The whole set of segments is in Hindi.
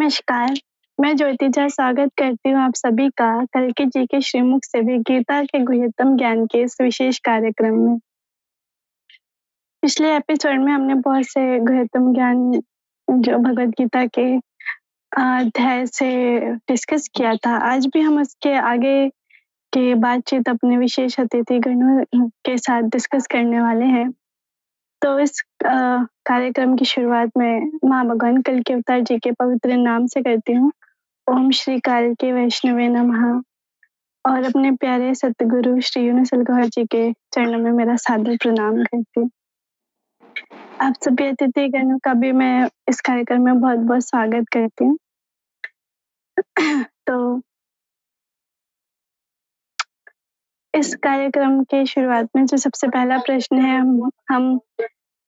नमस्कार, मैं ज्योतिजा स्वागत करती हूँ आप सभी का कल्कि जी के श्रीमुख से भी गीता के गुह्यतम ज्ञान के इस विशेष कार्यक्रम में। पिछले एपिसोड में हमने बहुत से गुह्यतम ज्ञान जो भगवत गीता के अध्याय से डिस्कस किया था। आज भी हम उसके आगे की बातचीत अपने विशेष अतिथि गणों के साथ डिस्कस करने वाले हैं। तो इस कार्यक्रम की शुरुआत में माँ भगवान कल्कि अवतार जी के पवित्र नाम से करती हूँ। ओम श्री काल्की वैष्णवे नमः। और अपने प्यारे सतगुरु श्री यूनिसल गौर जी के चरणों में मेरा सादर प्रणाम करती हूँ। आप सभी अतिथि गणों का भी मैं इस कार्यक्रम में बहुत बहुत स्वागत करती हूँ। तो इस कार्यक्रम के शुरुआत में जो सबसे पहला प्रश्न है, हम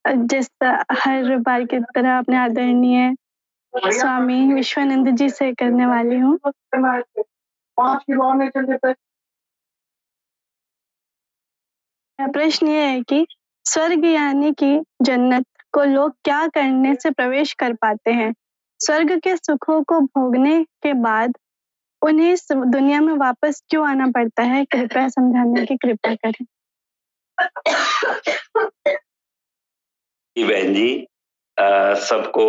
जिस हर बार की तरह अपने आदरणीय स्वामी विश्वानंद जी से करने वाली हूँ। प्रश्न ये है कि स्वर्ग यानी कि जन्नत को लोग क्या करने से प्रवेश कर पाते हैं? स्वर्ग के सुखों को भोगने के बाद उन्हें इस दुनिया में वापस क्यों आना पड़ता है? कृपया समझाने की कृपा करें। बहन जी, सबको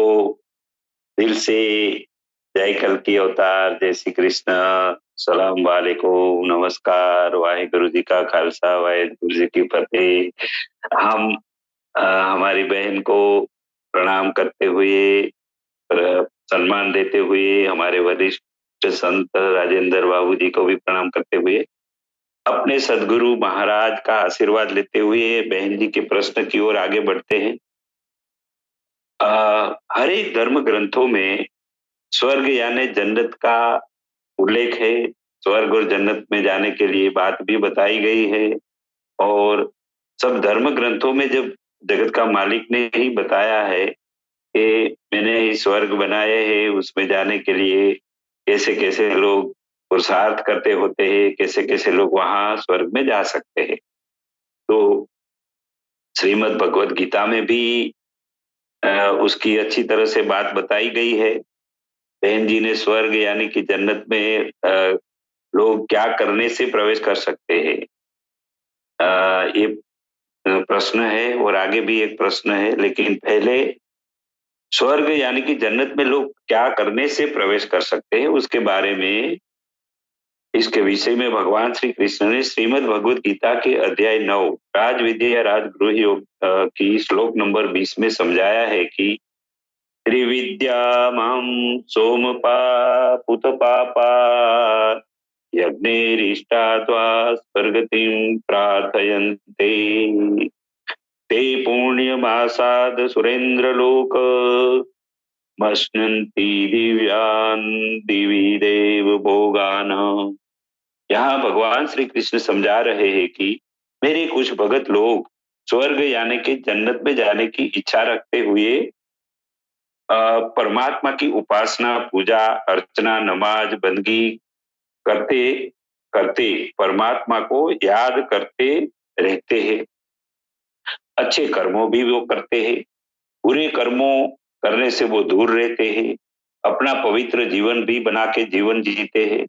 दिल से जय कल्कि अवतार, जय श्री कृष्ण, सलाम वालेकुम, नमस्कार, वाहेगुरु जी का खालसा, वाहेगुरु जी की फतेह। हम हमारी बहन को प्रणाम करते हुए, सम्मान देते हुए, हमारे वरिष्ठ संत राजेंद्र बाबू जी को भी प्रणाम करते हुए, अपने सदगुरु महाराज का आशीर्वाद लेते हुए बहन जी के प्रश्न की ओर आगे बढ़ते हैं। हर एक धर्म ग्रंथों में स्वर्ग यानी जन्नत का उल्लेख है। स्वर्ग और जन्नत में जाने के लिए बात भी बताई गई है और सब धर्म ग्रंथों में जब जगत का मालिक ने ही बताया है कि मैंने ही स्वर्ग बनाए हैं, उसमें जाने के लिए कैसे कैसे लोग पुरुषार्थ करते होते हैं, कैसे कैसे लोग वहां स्वर्ग में जा सकते हैं। तो श्रीमद् भगवत गीता में भी उसकी अच्छी तरह से बात बताई गई है। बहन जी ने स्वर्ग यानी कि जन्नत में लोग क्या करने से प्रवेश कर सकते हैं, ये प्रश्न है और आगे भी एक प्रश्न है। लेकिन पहले स्वर्ग यानी कि जन्नत में लोग क्या करने से प्रवेश कर सकते हैं उसके बारे में, इसके विषय में भगवान श्री कृष्ण ने श्रीमद् भगवत गीता के अध्याय 9 राज विद्या राजगृह योग की श्लोक नंबर 20 में समझाया है कि त्रिविद्यामां सोमपा पुत पापा यज्ञेरिष्टात्वा स्वर्गतिं प्रार्थयन्ते ते पुण्यमासाद सुरेन्द्रलोक मश्नन्ति दिव्यान् दिवि देव भोगान। यहाँ भगवान श्री कृष्ण समझा रहे हैं कि मेरे कुछ भगत लोग स्वर्ग यानी कि जन्नत में जाने की इच्छा रखते हुए परमात्मा की उपासना, पूजा अर्चना, नमाज, बंदगी करते करते परमात्मा को याद करते रहते हैं। अच्छे कर्मों भी वो करते हैं, बुरे कर्मों करने से वो दूर रहते हैं, अपना पवित्र जीवन भी बना के जीवन जीते हैं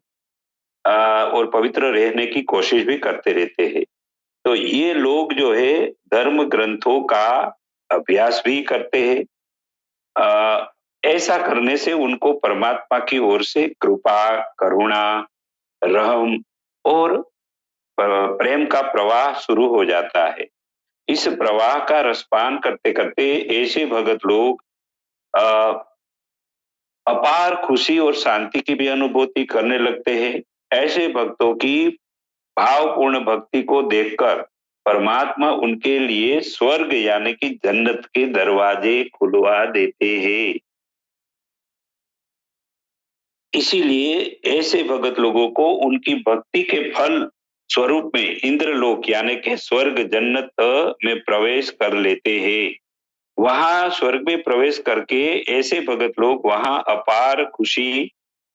और पवित्र रहने की कोशिश भी करते रहते हैं। तो ये लोग जो है धर्म ग्रंथों का अभ्यास भी करते हैं। ऐसा करने से उनको परमात्मा की ओर से कृपा, करुणा, रहम और प्रेम का प्रवाह शुरू हो जाता है। इस प्रवाह का रसपान करते करते ऐसे भगत लोग अपार खुशी और शांति की भी अनुभूति करने लगते हैं। ऐसे भक्तों की भावपूर्ण भक्ति को देखकर परमात्मा उनके लिए स्वर्ग यानी कि जन्नत के दरवाजे खुलवा देते हैं। इसीलिए ऐसे भगत लोगों को उनकी भक्ति के फल स्वरूप में इंद्रलोक यानी कि स्वर्ग जन्नत में प्रवेश कर लेते हैं। वहां स्वर्ग में प्रवेश करके ऐसे भगत लोग वहां अपार खुशी,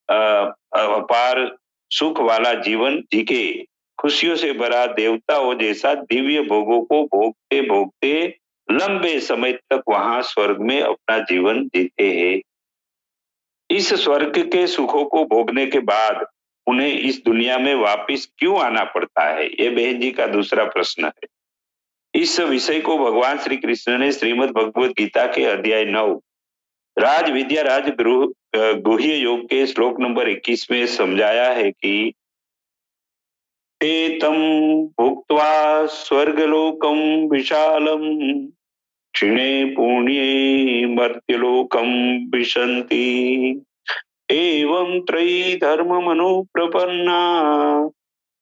अपार सुख वाला जीवन जीके खुशियों से भरा देवताओं जैसा दिव्य भोगों को भोगते भोगते लंबे समय तक वहां स्वर्ग में अपना जीवन जीते हैं। इस स्वर्ग के सुखों को भोगने के बाद उन्हें इस दुनिया में वापस क्यों आना पड़ता है? ये बहन जी का दूसरा प्रश्न है। इस विषय को भगवान श्री कृष्ण ने श्रीमद् भगवत गीता के अध्याय 9 राज विद्या राज गुह्य योग के श्लोक नंबर 21 में समझाया है कि ते तं भुक्त्वा स्वर्गलोकं विशालम क्षीणे पुण्ये मर्त्यलोकं विशन्ति एवं त्रयी धर्म मनुप्रपन्ना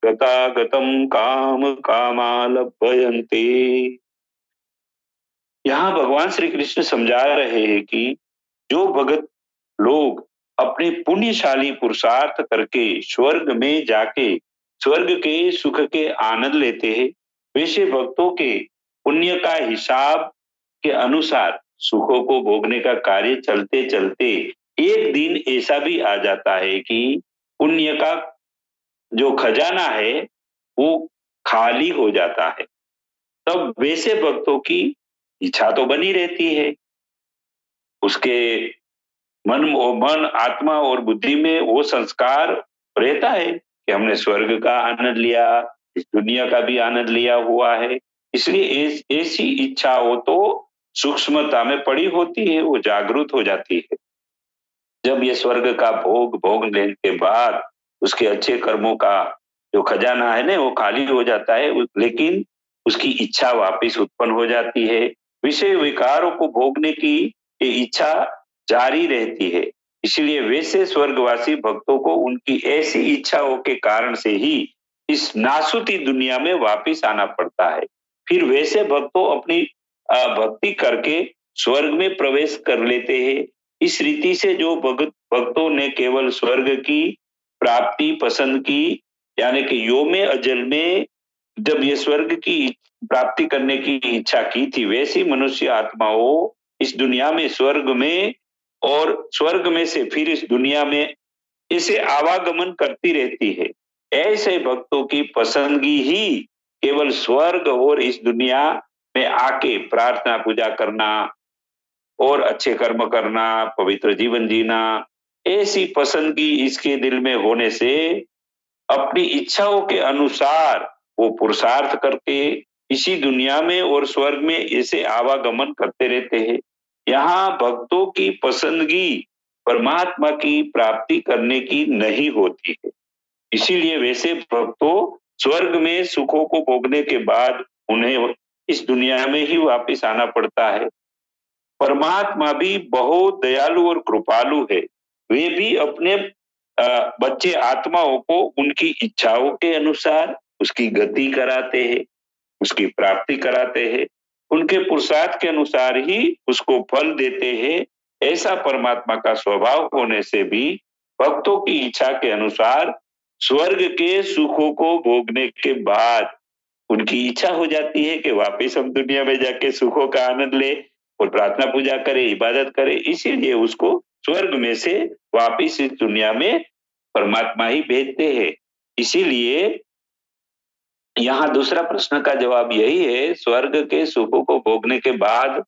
गतागतं काम कामा लभयन्ते। यहाँ भगवान श्री कृष्ण समझा रहे हैं कि जो भगत लोग अपने पुण्यशाली पुरुषार्थ करके स्वर्ग में जाके स्वर्ग के सुख के आनंद लेते हैं, वैसे भक्तों के पुण्य का हिसाब के अनुसार सुखों को भोगने का कार्य चलते चलते एक दिन ऐसा भी आ जाता है कि पुण्य का जो खजाना है वो खाली हो जाता है। तब वैसे भक्तों की इच्छा तो बनी रहती है, उसके मन आत्मा और बुद्धि में वो संस्कार रहता है कि हमने स्वर्ग का आनंद लिया, इस दुनिया का भी आनंद लिया हुआ है। इसलिए ऐसी इच्छा हो तो सूक्ष्मता में पड़ी होती है, वो जागृत हो जाती है। जब ये स्वर्ग का भोग भोग लेने के बाद उसके अच्छे कर्मों का जो खजाना है ना वो खाली हो जाता है, लेकिन उसकी इच्छा वापस उत्पन्न हो जाती है। विषय विकारों को भोगने की ये इच्छा जारी रहती है। इसलिए वैसे स्वर्गवासी भक्तों को उनकी ऐसी इच्छाओं के कारण से ही इस नासुती दुनिया में वापस आना पड़ता है। फिर वैसे भक्तों अपनी भक्ति करके स्वर्ग में प्रवेश कर लेते हैं। इस रीति से जो भक्तों ने केवल स्वर्ग की प्राप्ति पसंद की, यानी कि योमे अजल में जब ये स्वर्ग की प्राप्ति करने की इच्छा की थी, वैसी मनुष्य आत्माओं इस दुनिया में स्वर्ग में और स्वर्ग में से फिर इस दुनिया में इसे आवागमन करती रहती है। ऐसे भक्तों की पसंदगी ही केवल स्वर्ग और इस दुनिया में आके प्रार्थना पूजा करना और अच्छे कर्म करना, पवित्र जीवन जीना, ऐसी पसंदगी इसके दिल में होने से अपनी इच्छाओं के अनुसार वो पुरुषार्थ करके इसी दुनिया में और स्वर्ग में ऐसे आवागमन करते रहते हैं। यहाँ भक्तों की पसंदगी परमात्मा की प्राप्ति करने की नहीं होती है। इसीलिए वैसे भक्तों स्वर्ग में सुखों को भोगने के बाद उन्हें इस दुनिया में ही वापस आना पड़ता है। परमात्मा भी बहुत दयालु और कृपालु है। वे भी अपने बच्चे आत्माओं को उनकी इच्छाओं के अनुसार उसकी गति कराते हैं, उसकी प्राप्ति कराते हैं, उनके पुरुषार्थ के अनुसार ही उसको फल देते हैं। ऐसा परमात्मा का स्वभाव होने से भी भक्तों की इच्छा के अनुसार स्वर्ग के सुखों को भोगने के बाद उनकी इच्छा हो जाती है कि वापस हम दुनिया में जाके सुखों का आनंद ले और प्रार्थना पूजा करे, इबादत करे। इसीलिए उसको स्वर्ग में से वापस इस दुनिया में परमात्मा ही भेजते हैं। इसीलिए यहाँ दूसरा प्रश्न का जवाब यही है, स्वर्ग के सुखों को भोगने के बाद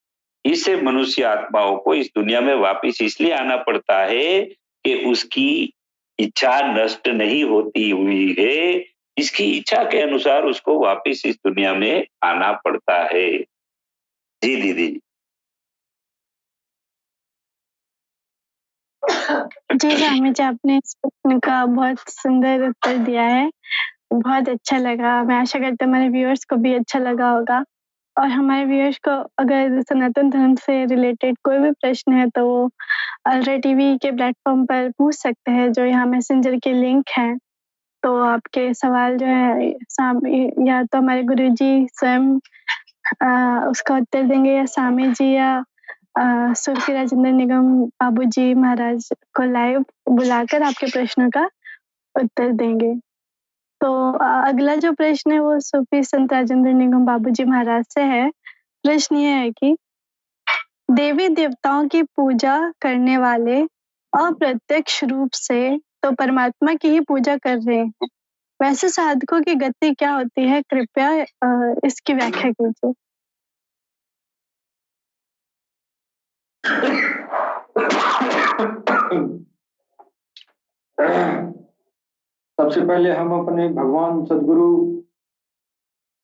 इसे मनुष्य आत्माओं को इस दुनिया में वापस इसलिए आना पड़ता है कि उसकी इच्छा नष्ट नहीं होती हुई है, इसकी इच्छा के अनुसार उसको वापस इस दुनिया में आना पड़ता है। जी दीदी। जी स्वामी जी, आपने इस प्रश्न का बहुत सुंदर उत्तर दिया है। बहुत अच्छा लगा। मैं आशा करती हूँ हमारे व्यूअर्स को भी अच्छा लगा होगा और हमारे व्यूअर्स को अगर सनातन धर्म से रिलेटेड कोई भी प्रश्न है तो वो अलरा टीवी के प्लेटफ़ॉर्म पर पूछ सकते हैं, जो यहाँ मैसेंजर के लिंक हैं। तो आपके सवाल जो है या तो हमारे गुरुजी स्वयं उसका उत्तर देंगे या स्वामी जी या सुरखी राजेंद्र निगम बाबूजी महाराज को लाइव बुलाकर आपके प्रश्नों का उत्तर देंगे। तो अगला जो प्रश्न है वो सूफी संत राजेंद्र निगम बाबूजी महाराज से है। प्रश्न ये है कि देवी देवताओं की पूजा करने वाले अप्रत्यक्ष रूप से तो परमात्मा की ही पूजा कर रहे हैं। वैसे साधकों की गति क्या होती है? कृपया इसकी व्याख्या कीजिए। सबसे पहले हम अपने भगवान सदगुरु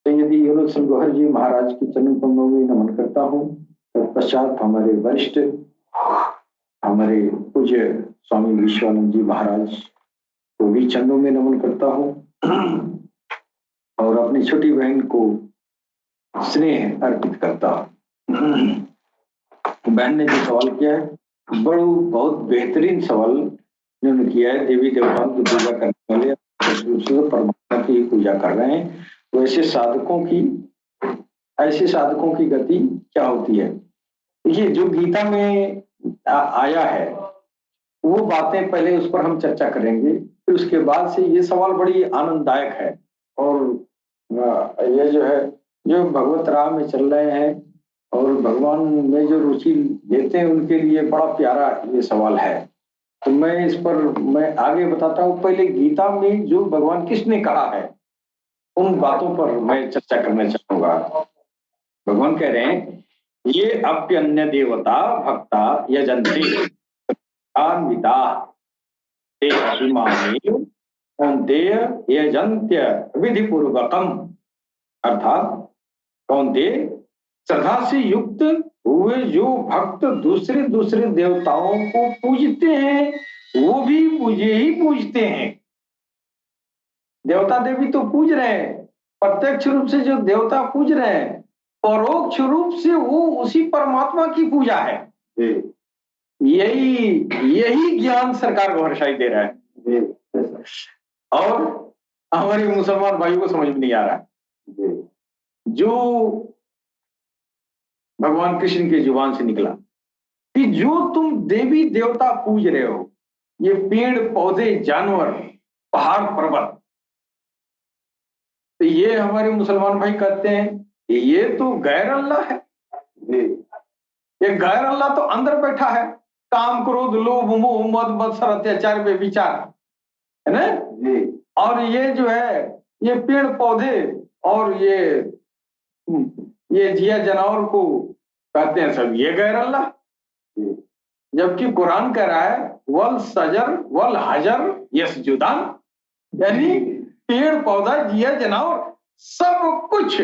सैयदी यूनुस गौहर जी महाराज की चरण कमलों में नमन करता हूँ। तत्पश्चात हमारे वरिष्ठ, हमारे पूज्य स्वामी विश्वानंद जी महाराज को भी चरणों में नमन करता हूँ और अपनी छोटी बहन को स्नेह अर्पित करता हूँ। बहन ने जो सवाल किया है बहुत बेहतरीन सवाल जिन्होंने किया है। देवी देवताओं की पूजा करने वाले परमात्मा की पूजा कर रहे हैं, तो ऐसे साधकों की गति क्या होती है? देखिए, जो गीता में आया है वो बातें पहले उस पर हम चर्चा करेंगे, फिर उसके बाद से ये सवाल बड़ी आनंददायक है। और ये जो है, जो भगवत राह में चल रहे हैं और भगवान में जो रुचि लेते हैं उनके लिए बड़ा प्यारा ये सवाल है। तो मैं आगे बताता हूँ। पहले गीता में जो भगवान कृष्ण ने कहा है उन बातों पर मैं चर्चा करना चाहूंगा। भगवान कह रहे हैं, ये अप्यन्य देवता भक्ता यजन्ते अन्विता ते इमानि कौन्तेय यजन्त्य विधि पूर्वकम। अर्थात कौन्तेय, श्रद्धा से युक्त हुए जो भक्त दूसरे दूसरे देवताओं को पूजते हैं वो भी मुझे ही पूजते हैं। देवता देवी तो पूज रहे हैं, प्रत्यक्ष रूप से जो देवता पूज रहे हैं, परोक्ष रूप से वो उसी परमात्मा की पूजा है। यही ज्ञान सरकार को हर्षाई दे रहा है और हमारे मुसलमान भाइयों को समझ में नहीं आ रहा है। जो भगवान कृष्ण के जुबान से निकला कि जो तुम देवी देवता पूज रहे हो, ये पेड़ पौधे जानवर पहाड़ पर्वत, तो ये हमारे मुसलमान भाई कहते हैं ये तो गैर अल्लाह है। ये गैर अल्लाह तो अंदर बैठा है, काम क्रोध लोभ मोह मद मत्सर अत्याचार व्यभिचार, है ना। और ये जो है, ये पेड़ पौधे और ये जिया जानवर को कहते हैं सब ये गैर अल्लाह। जबकि कुरान कह रहा है वल सजर वल हजर यस्जुदान, यानी पेड़ पौधा जिया जानवर सब कुछ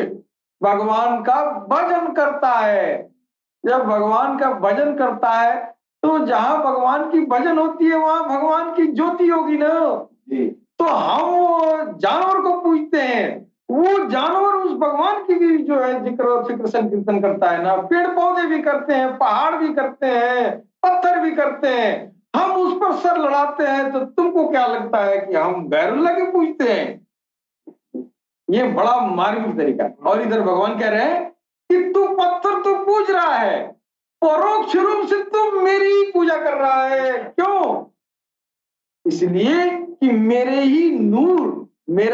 भगवान का भजन करता है। जब भगवान का भजन करता है तो जहां भगवान की भजन होती है वहां भगवान की ज्योति होगी ना। तो हम जानवर को पूजते हैं, वो जानवर उस भगवान की भी जो है जिक्र और फिक्र संकीर्तन करता है ना। पेड़ पौधे भी करते हैं, पहाड़ भी करते हैं, पत्थर भी करते हैं, हम उस पर सर लड़ाते हैं। तो तुमको क्या लगता है कि हम गैरुल्लाह के पूजते हैं? ये बड़ा मार्मिक तरीका। और इधर भगवान कह रहे हैं कि तू पत्थर तो पूज रहा है, परोक्ष रूप से तू मेरी ही पूजा कर रहा है। क्यों? इसलिए कि मेरा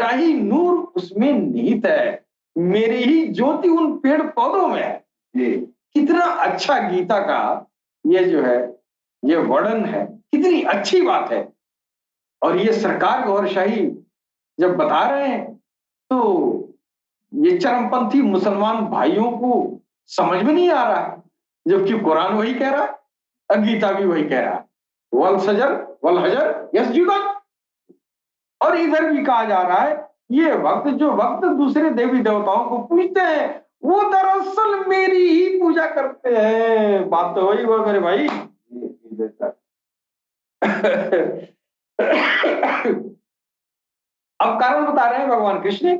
ही नूर उसमें निहित है, मेरी ही ज्योति उन पेड़ पौधों में है। कितना अच्छा गीता का ये जो है ये वर्णन है, कितनी अच्छी बात है। और ये सरकार गौरशाही जब बता रहे हैं तो ये चरमपंथी मुसलमान भाइयों को समझ में नहीं आ रहा है, जबकि कुरान वही कह रहा है, गीता भी वही कह रहा है, वल सजर वल हजर यस्जुदान। और इधर भी कहा जा रहा है ये जो भक्त दूसरे देवी देवताओं को पूजते हैं वो दरअसल मेरी ही पूजा करते हैं। बात तो वही हुआ मेरे भाई। अब कारण बता रहे हैं भगवान कृष्ण,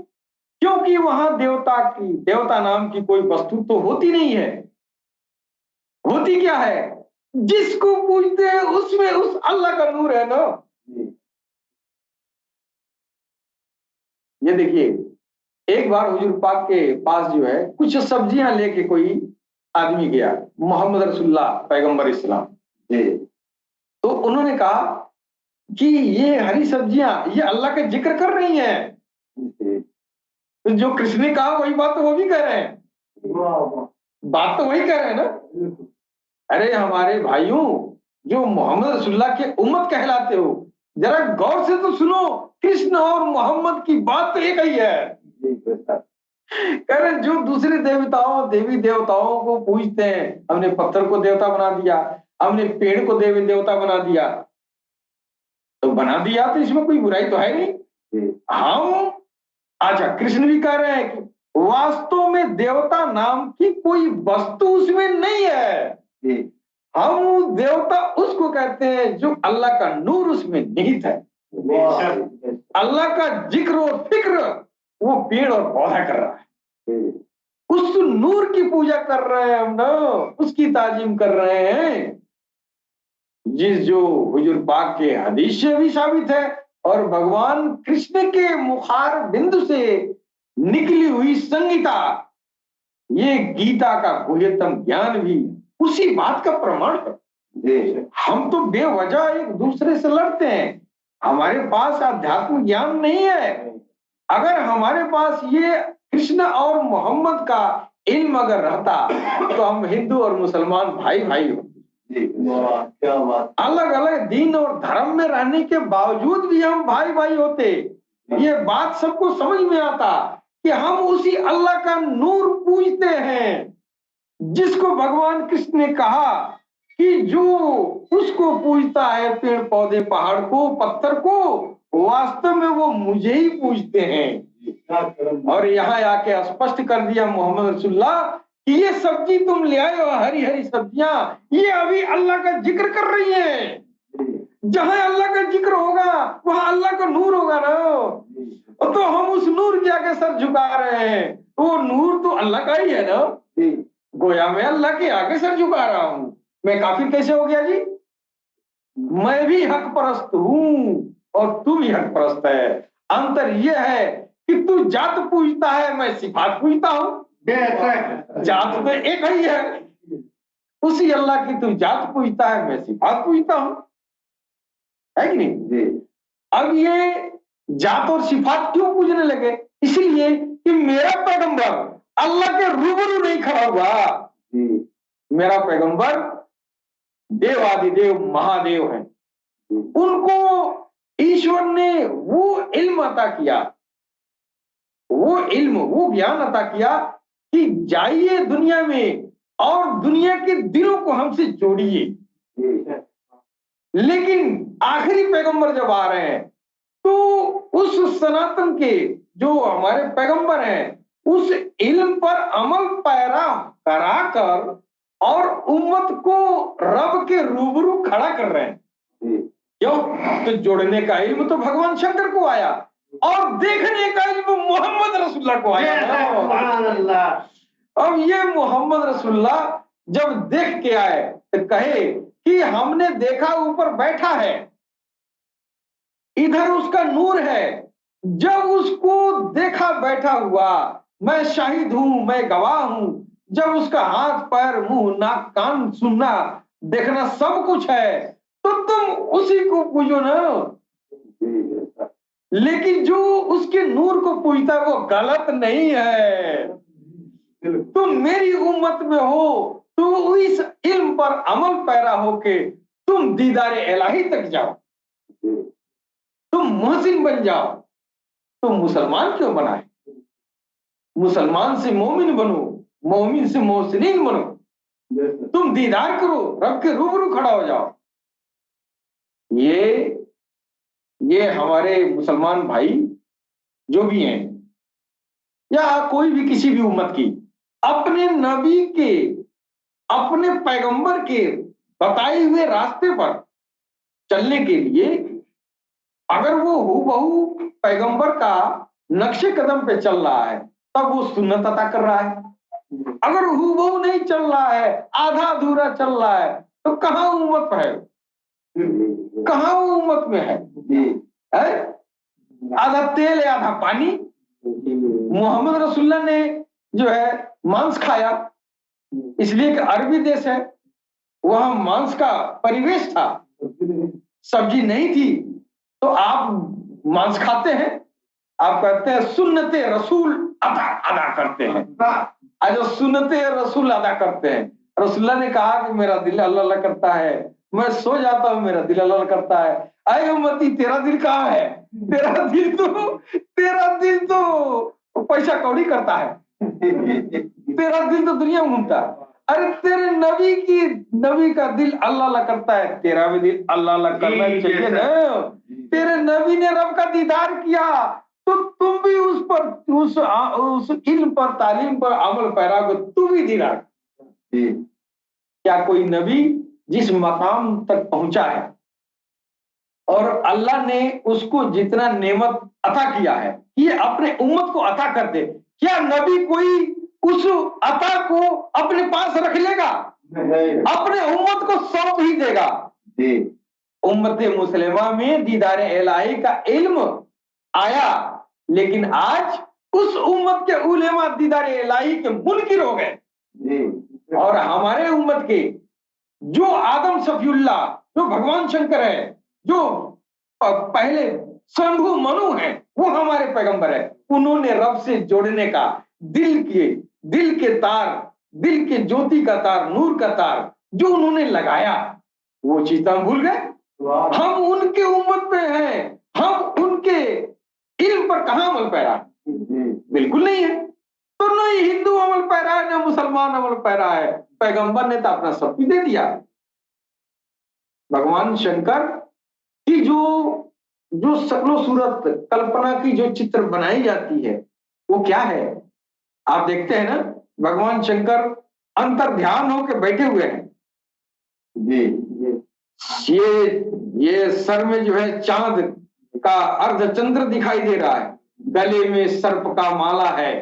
क्योंकि वहां देवता नाम की कोई वस्तु तो होती नहीं है। होती क्या है? जिसको पूजते हैं उसमें उस अल्लाह का नूर है ना। ये देखिए, एक बार हुजूर पाक के पास जो है कुछ सब्जियां लेके कोई आदमी गया, मोहम्मद रसूलुल्लाह पैगंबर इस्लाम। तो उन्होंने कहा कि ये हरी सब्जियां ये अल्लाह का जिक्र कर रही हैं। तो जो कृष्ण ने कहा वही बात तो वो भी कह रहे हैं, बात तो वही कह रहे हैं ना। अरे हमारे भाइयों, जो मोहम्मद रसूलुल्लाह के उम्मत कहलाते हो, जरा गौर से तो सुनो, कृष्ण और मोहम्मद की बात तो एक ही है। कह रहे जो दूसरे देवी देवताओं को पूजते हैं, हमने पत्थर को देवता बना दिया, हमने पेड़ को देवी देवता बना दिया, तो बना दिया, तो इसमें कोई बुराई तो है नहीं। हम अच्छा, कृष्ण भी कह रहे हैं कि वास्तव में देवता नाम की कोई वस्तु उसमें नहीं है। हम देवता उसको कहते हैं जो अल्लाह का नूर उसमें निहित है। अल्लाह का जिक्र और फिक्र वो पेड़ और पौधा कर रहा है। उस नूर की पूजा कर रहे हैं हम ना, उसकी ताजीम कर रहे हैं, जिस जो हुजूर पाक के हदीस से भी साबित है और भगवान कृष्ण के मुखार बिंदु से निकली हुई संगीता, ये गीता का गुह्यतम ज्ञान भी उसी बात का प्रमाण है। हम तो बेवजह एक दूसरे से लड़ते हैं, हमारे पास आध्यात्म ज्ञान नहीं है। अगर हमारे पास ये कृष्ण और मोहम्मद का इल्म अगर रहता तो हम हिंदू और मुसलमान भाई भाई होते। क्या बात, अलग अलग दीन और धर्म में रहने के बावजूद भी हम भाई भाई होते। ये बात सबको समझ में आता कि हम उसी अल्लाह का नूर पूजते हैं, जिसको भगवान कृष्ण ने कहा कि जो उसको पूजता है, पेड़ पौधे पहाड़ को पत्थर को, वास्तव में वो मुझे ही पूजते हैं। और यहाँ आके स्पष्ट कर दिया मोहम्मद रसूलुल्लाह कि ये सब्जी तुम ले आए हो, हरी हरी सब्जियां, ये अभी अल्लाह का जिक्र कर रही है। जहां अल्लाह का जिक्र होगा वहां अल्लाह का नूर होगा ना, तो हम उस नूर के आगे सर झुका रहे हैं। वो नूर तो अल्लाह का ही है ना, गोया मैं अल्लाह के आगे सर झुका रहा हूं। मैं काफिर कैसे हो गया जी? मैं भी हक परस्त हूं और तू भी हक परस्त है। अंतर यह है कि तू जात पूजता है, मैं सिफात पूजता हूं। जात तो एक ही है, उसी अल्लाह की तू जात पूजता है, मैं सिफात पूजता हूं, है कि नहीं? अब ये जात और सिफात क्यों पूजने लगे? इसलिए कि मेरा पैगंबर अल्लाह के रूबरू नहीं खड़ा हुआ। मेरा पैगंबर देवादिदेव महादेव है, उनको ईश्वर ने वो इल्म अता किया, वो इल्म वो ज्ञान अता किया कि जाइए दुनिया में और दुनिया के दिलों को हमसे जोड़िए। लेकिन आखिरी पैगंबर जब आ रहे हैं तो उस सनातन के जो हमारे पैगंबर हैं उस इल्म पर अमल पैरा कराकर और उम्मत को रब के रूबरू खड़ा कर रहे हैं। क्यों? तो जोड़ने का इल्म तो भगवान शंकर को आया और देखने का इल्म मोहम्मद रसूलुल्लाह को आया। अब ये मोहम्मद रसूलुल्लाह जब देख के आए तो कहे कि हमने देखा ऊपर बैठा है, इधर उसका नूर है। जब उसको देखा बैठा हुआ, मैं शाहिद हूं, मैं गवाह हूं, जब उसका हाथ पैर मुंह नाक कान सुनना देखना सब कुछ है, तो तुम उसी को पूजो ना। लेकिन जो उसके नूर को पूजता है वो गलत नहीं है। तुम मेरी उम्मत में हो तो इस इल्म पर अमल पैरा होके तुम दीदारे इलाही तक जाओ, तुम मोहसिन बन जाओ। तुम मुसलमान क्यों बनाए? मुसलमान से मोमिन बनो, मोमिन से मोहसिनीन बनो। तुम दीदार करो, रब के रूबरू खड़ा हो जाओ। ये हमारे मुसलमान भाई जो भी हैं या कोई भी किसी भी उम्मत की, अपने नबी के, अपने पैगंबर के बताए हुए रास्ते पर चलने के लिए अगर वो हूबहू पैगंबर का नक्शे कदम पे चल रहा है तब वो सुन्नत अता कर रहा है। अगर हूबहू नहीं चल रहा है, आधा अधूरा चल रहा है, तो कहाँ उम्मत है? कहाँ वो उम्मत में है? आधा तेल है आधा पानी। मोहम्मद रसूलुल्लाह ने जो है मांस खाया, इसलिए कि अरबी देश है, वहां मांस का परिवेश था, सब्जी नहीं थी, तो आप मांस खाते हैं, आप कहते हैं सुन्नते रसूल अदा करते हैं। आज सुन्नते रसूल अदा करते हैं। रसूलुल्लाह ने कहा कि मेरा दिल अल्लाह अल्लाह करता है, मैं सो जाता हूं मेरा दिल अल्लाह करता है। अय उम्मती तेरा दिल कहाँ है? तेरा दिल तो पैसा कौड़ी करता है, तेरा दिल तो दुनिया में घूमता है। अरे तेरे नबी का दिल अल्लाह अल्लाह करता है, तेरा भी दिल अल्लाह अल्लाह करना चाहिए ना। तेरे नबी ने रब का दीदार किया तो तुम भी उस पर उस इल्म पर, तालीम पर अमल पैरा को तू भी दीदार। क्या कोई नबी जिस मकाम तक पहुंचा है और अल्लाह ने उसको जितना नेमत अता किया है ये अपने उम्मत को अता कर दे, क्या नबी कोई उस अता को अपने पास रख लेगा? अपने उम्मत को सौंप ही देगा। उम्मत मुसलिमा में दीदार इलाही का इल्म आया, लेकिन आज उस उम्मत के उलेमा दीदार इलाही के मुनकिर हो गए। और हमारे उम्मत के जो आदम सफीउल्लाह, जो भगवान शंकर है, जो पहले शंभु मनु है, वो हमारे पैगंबर है। उन्होंने रब से जोड़ने का दिल के तार, दिल के ज्योति का तार, नूर का तार जो उन्होंने लगाया, वो चीज हम भूल गए। हम उनके उम्मत पे हैं, हम उनके इल्म पर कहां अमल पैरा? बिल्कुल नहीं है। तो न हिंदू अमल पैरा है, न मुसलमान अमल पैरा है। पैगंबर ने तो अपना सब कुछ दे दिया। भगवान शंकर की जो शक्लो सूरत कल्पना की जो चित्र बनाई जाती है वो क्या है? आप देखते हैं ना, भगवान शंकर अंतर ध्यान होकर बैठे हुए हैं जी। ये सर में जो है चांद का अर्धचंद्र दिखाई दे रहा है, गले में सर्प का माला है।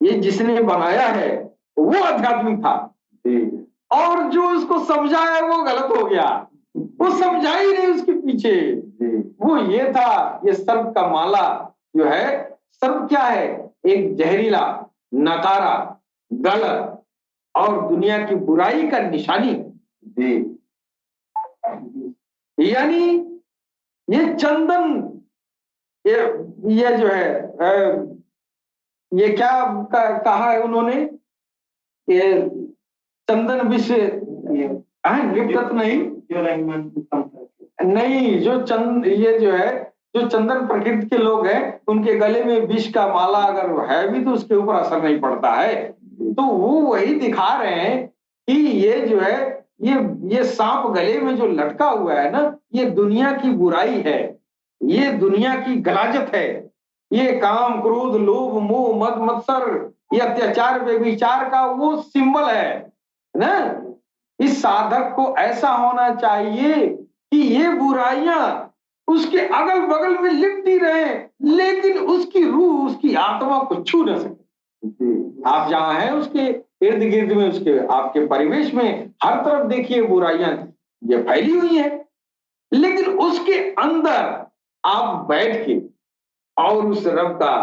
ये जिसने बनाया है वो आध्यात्मिक था, और जो उसको समझाया वो गलत हो गया। वो समझा ही नहीं उसके पीछे। वो ये था, ये सर्प का माला जो है, सर्प क्या है? एक जहरीला, नकारा, गलत और दुनिया की बुराई का निशानी है। यानी ये चंदन, ये जो है, ये क्या कहा है उन्होंने? ये चंदन विश्व लिप्त नहीं, ये जो है, जो चंदन प्रकृति के लोग हैं उनके गले में विष का माला अगर है भी तो उसके ऊपर असर नहीं पड़ता है। तो वो वही दिखा रहे हैं कि ये जो है, ये सांप गले में जो लटका हुआ है ना, ये दुनिया की बुराई है, ये दुनिया की गलाजत है, ये काम, क्रोध, लोभ, मोह, मद मत्सर, ये अत्याचार, व्यभिचार का वो सिंबल है ना। इस साधक को ऐसा होना चाहिए कि ये बुराइयां उसके अगल बगल में लिपटी रहे, लेकिन उसकी रूह, उसकी आत्मा को छू न सके। आप जहां हैं उसके इर्द गिर्द में, उसके आपके परिवेश में हर तरफ देखिए बुराइयां ये फैली हुई है, लेकिन उसके अंदर आप बैठ के और उस रब का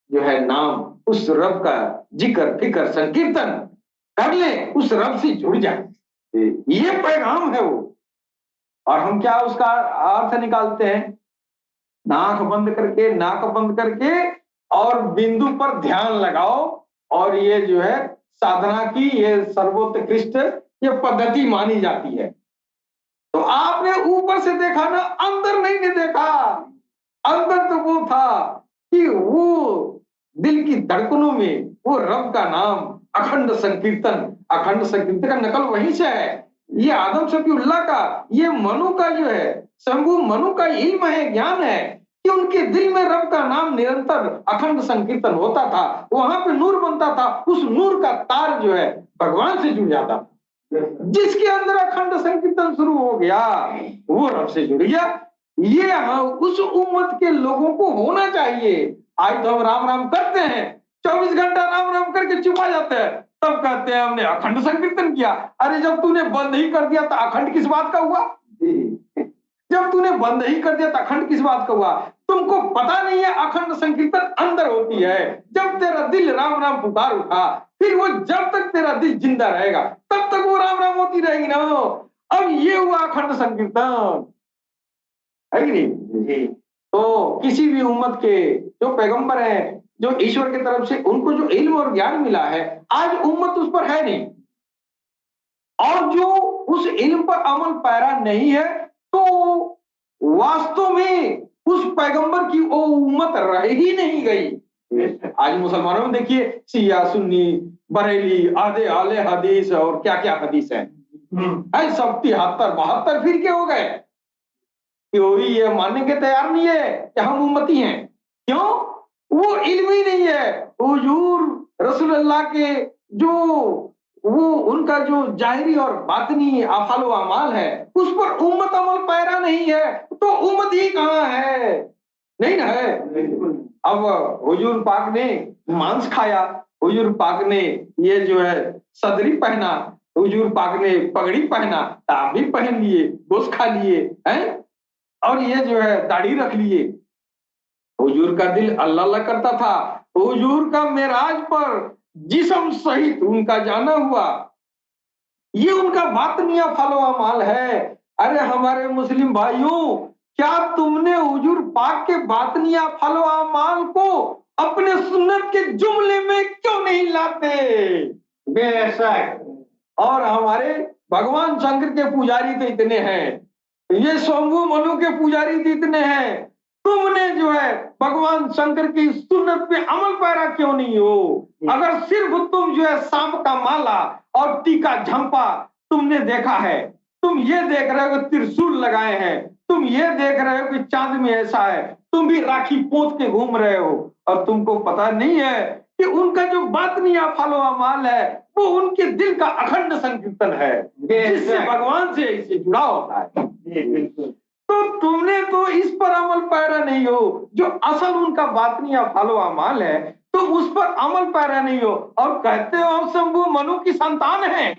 जो है नाम, उस रब का जिक्र, फिक्र, संकीर्तन कर ले, उस रब से जुड़ जाए। ये पैगाम है वो। और हम क्या उसका अर्थ निकालते हैं? नाक बंद करके और बिंदु पर ध्यान लगाओ, और ये जो है साधना की ये सर्वोत्कृष्ट ये पद्धति मानी जाती है। तो आपने ऊपर से देखा ना, अंदर नहीं ने देखा। अंदर तो वो था कि वो दिल की धड़कनों में वो रब का नाम, अखंड संकीर्तन का नकल वहीं से है। ये आदम शफीउल्लाह का, ये मनु का जो है, शंभु मनु का इल्म है, ज्ञान है कि उनके दिल में रब का नाम निरंतर अखंड संकीर्तन होता था। वहां पे नूर बनता था, उस नूर का तार जो है भगवान से जुड़ जाता था। जिसके अंदर अखंड संकीर्तन शुरू हो गया वो रब से जुड़ गया। ये उस उम्मत के लोगों को होना चाहिए। आज तो हम राम राम करते हैं, 24 घंटा राम राम करके चुप आ जाते हैं, तब कहते हैं हमने अखंड संकीर्तन किया। अरे जब तूने बंद ही कर दिया तो अखंड किस बात का हुआ? जब तूने बंद ही कर दिया तो अखंड किस बात का हुआ? तुमको पता नहीं है अखंड संकीर्तन अंदर होती है। जब तेरा दिल राम राम पुकार उठा, फिर वो जब तक तेरा दिल जिंदा रहेगा तब तक वो राम राम होती रहेगी ना। अब ये हुआ अखंड संकीर्तन, है कि नहीं? तो किसी भी उम्मत के जो पैगंबर हैं, जो ईश्वर की तरफ से उनको जो इल्म और ज्ञान मिला है, आज उम्मत उस पर है नहीं, और जो उस इल्म पर अमल पैरा नहीं है, तो वास्तव में उस पैगंबर की वो उम्मत रह ही नहीं गई। आज मुसलमानों में देखिए शिया सुन्नी बरेली आधे आले हदीस और क्या क्या हदीस है सब 73 72 फिर के हो गए। कोई ये मानने के तैयार नहीं है कि हम उम्मती हैं। क्यों? वो इल्म ही नहीं है। हुजूर रसूलुल्लाह के जो वो उनका जो जाहिरी और बातिनी अफाल व अमाल है उस पर उम्मत अमल पैरा नहीं है, तो उम्मत ही कहाँ है? नहीं ना है। अब हुजूर पाक ने मांस खाया, हुजूर पाक ने ये जो है सदरी पहना, हुजूर पाक ने पगड़ी पहना, आप भी पहन लिए, गोश्त खा लिए हैं, और ये जो है दाढ़ी रख लिए। हुजूर का दिल अल्लाह अल्लाह करता था। हुजूर का मेराज पर जिस्म सहित उनका जाना हुआ, ये उनका बातनिया फलो अमाल है। अरे हमारे मुस्लिम भाइयों, क्या तुमने हुजूर पाक के बातनिया फलो अमाल को अपने सुन्नत के जुमले में क्यों नहीं लाते? बेशक। और हमारे भगवान शंकर के पुजारी तो इतने हैं, ये शंभु मनु के पुजारी तो इतने हैं, तुमने जो है भगवान शंकर की सुन्नत पे अमल पैरा क्यों नहीं हो? अगर सिर्फ तुम जो है सांप का माला और टीका झंपा तुमने देखा है, तुम ये देख रहे हो कि त्रिशूल लगाए हैं, तुम ये देख रहे हो कि चांद में ऐसा है, तुम भी राखी पोत के घूम रहे हो, और तुमको पता नहीं है कि उनका जो बातनिया फलो अमाल है वो उनके दिल का अखंड संकीर्तन है, जिससे भगवान से इससे जुड़ा होता है। तो तुमने तो इस पर अमल पैरा नहीं हो, जो असल उनका बातनिया फलो अमाल है, तुम उस पर अमल पैरा नहीं हो, और कहते हो हम शंभु मनु की संतान है।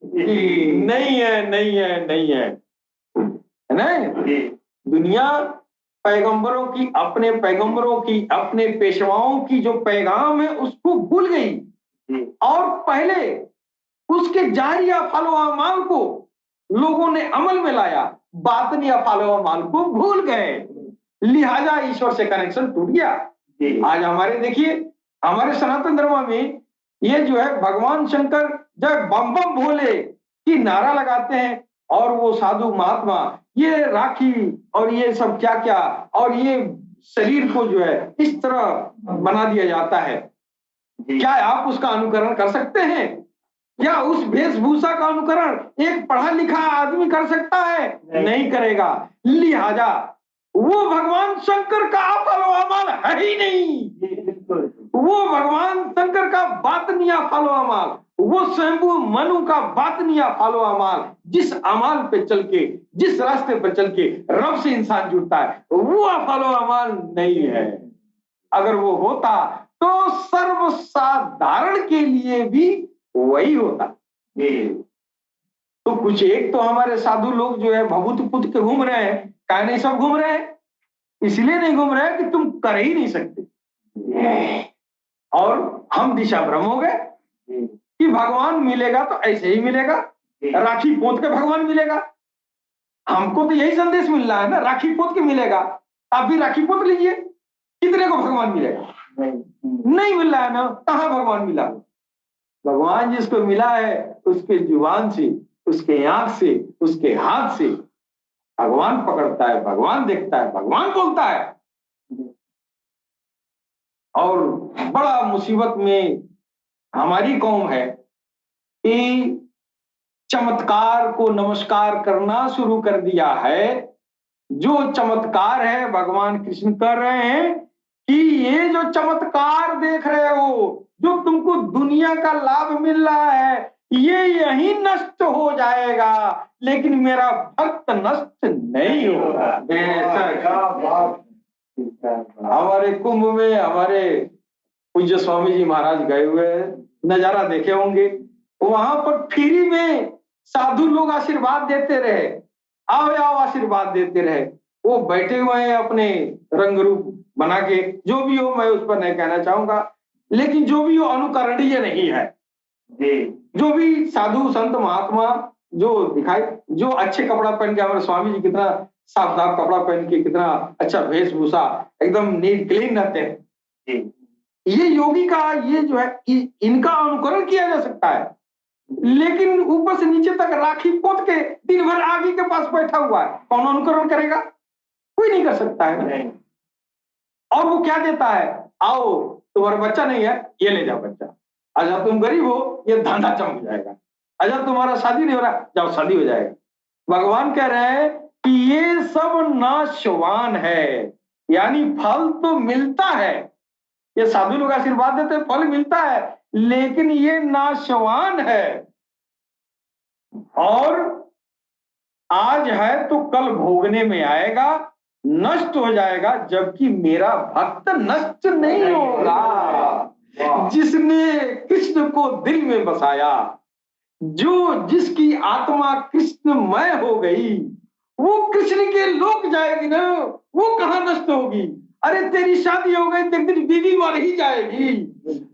नहीं है, नहीं है, नहीं है, नहीं। दुनिया पैगंबरों की, अपने पैगंबरों की, अपने पेशवाओं की जो पैगाम है उसको भूल गई, और पहले उसके जारिया फलो अमाल को लोगों ने अमल में लाया, बातनिया फलो अमाल को भूल गए, लिहाजा ईश्वर से कनेक्शन टूट गया। आज हमारे देखिए, हमारे सनातन धर्म में ये जो है भगवान शंकर जब बम बम भोले की नारा लगाते हैं, और वो साधु महात्मा ये राखी और ये सब क्या क्या, और ये शरीर को जो है इस तरह बना दिया जाता है, क्या आप उसका अनुकरण कर सकते हैं? क्या उस वेशभूषा का अनुकरण एक पढ़ा लिखा आदमी कर सकता है? नहीं करेगा। लिहाजा वो भगवान शंकर का फलो अमाल है ही नहीं, वो भगवान शंकर का बातनिया फलो अमाल, वो शंभु मनु का बातनिया फलो अमाल, जिस अमाल पे चल के, जिस रास्ते पर चल के रब से इंसान जुड़ता है, वो फलो अमाल नहीं है। अगर वो होता तो सर्वसाधारण के लिए भी वही होता। तो कुछ एक तो हमारे साधु लोग जो है भभूत पुत के घूम रहे हैं, काहे नहीं सब घूम रहे हैं? इसलिए नहीं घूम रहे हैं कि तुम कर ही नहीं सकते, और हम दिशा भ्रम हो गए कि भगवान मिलेगा तो ऐसे ही मिलेगा, राखी पोत के भगवान मिलेगा। हमको तो यही संदेश मिल रहा है ना, राखी पोत के मिलेगा, आप भी राखी पोत लीजिए, कितने को भगवान मिलेगा? नहीं मिल रहा है ना, कहाँ भगवान मिला? भगवान जिसको मिला है उसके जुबान से, उसके आंख से, उसके हाथ से भगवान पकड़ता है, भगवान देखता है, भगवान बोलता है। और बड़ा मुसीबत में हमारी कौम है कि चमत्कार को नमस्कार करना शुरू कर दिया है। जो चमत्कार है भगवान कृष्ण कर रहे हैं कि ये जो चमत्कार देख रहे हो, जो तुमको दुनिया का लाभ मिल रहा है, ये यही नष्ट हो जाएगा, लेकिन मेरा भक्त नष्ट नहीं होगा। हमारे कुंभ में हमारे पूज्य स्वामी जी महाराज गए हुए, नजारा देखे होंगे, वहां पर फ्री में साधु लोग आशीर्वाद देते रहे, आओ आओ आशीर्वाद देते रहे। वो बैठे हुए हैं अपने रंग रूप बना के, जो भी हो मैं उस पर नहीं कहना चाहूंगा, लेकिन जो भी हो अनुकरणीय नहीं है। जो भी साधु संत महात्मा जो दिखाई, जो अच्छे कपड़ा पहन के, हमारे स्वामी जी कितना साफ साफ कपड़ा पहन के, कितना अच्छा वेशभूषा, एकदम नीट क्लीन रहते हैं। ये योगी का ये जो है इनका अनुकरण किया जा सकता है, लेकिन ऊपर से नीचे तक राखी पोत के दिन भर आगे के पास बैठा हुआ है, कौन अनुकरण करेगा? कोई नहीं कर सकता है। और वो क्या देता है? आओ तुम्हारा बच्चा नहीं है, ये ले जाओ बच्चा। अच्छा तुम गरीब हो, ये धंधा चमक जाएगा। अच्छा तुम्हारा शादी नहीं हो रहा, जाओ शादी हो जाएगा। भगवान कह रहे हैं कि ये सब नाशवान है, यानी फल तो मिलता है, ये साधु लोग आशीर्वाद देते हैं, फल मिलता है, लेकिन ये नाशवान है। और आज है तो कल भोगने में आएगा, नष्ट हो जाएगा, जबकि मेरा भक्त नष्ट नहीं होगा। जिसने कृष्ण को दिल में बसाया, जो जिसकी आत्मा कृष्णमय हो गई, वो कृष्ण के लोक जाएगी ना, वो कहां नष्ट होगी। अरे तेरी शादी हो गई तो एक दिन बीवी मर ही जाएगी।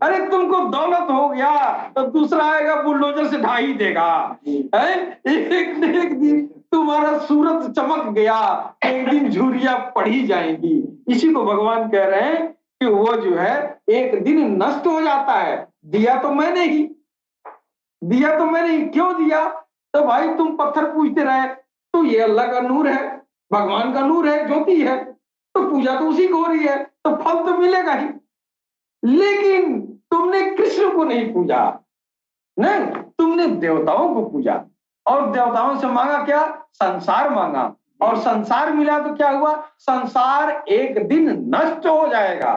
अरे तुमको दौलत हो गया तो दूसरा आएगा बुलडोजर से ढा ही देगा। एक दिन तुम्हारा सूरत चमक गया, एक दिन झुर्रियां पड़ ही जाएंगी। इसी को भगवान कह रहे हैं कि वो जो है एक दिन नष्ट हो जाता है। दिया तो मैंने ही, दिया तो मैंने ही, क्यों दिया? तो भाई तुम पत्थर पूजते रहे, तो ये अल्लाह का नूर है, भगवान का नूर है, ज्योति है, तो पूजा तो उसी को हो रही है, तो फल तो मिलेगा ही। लेकिन तुमने कृष्ण को नहीं पूजा, नहीं, तुमने देवताओं को पूजा, और देवताओं से मांगा क्या? संसार मांगा, और संसार मिला तो क्या हुआ? संसार एक दिन नष्ट हो जाएगा।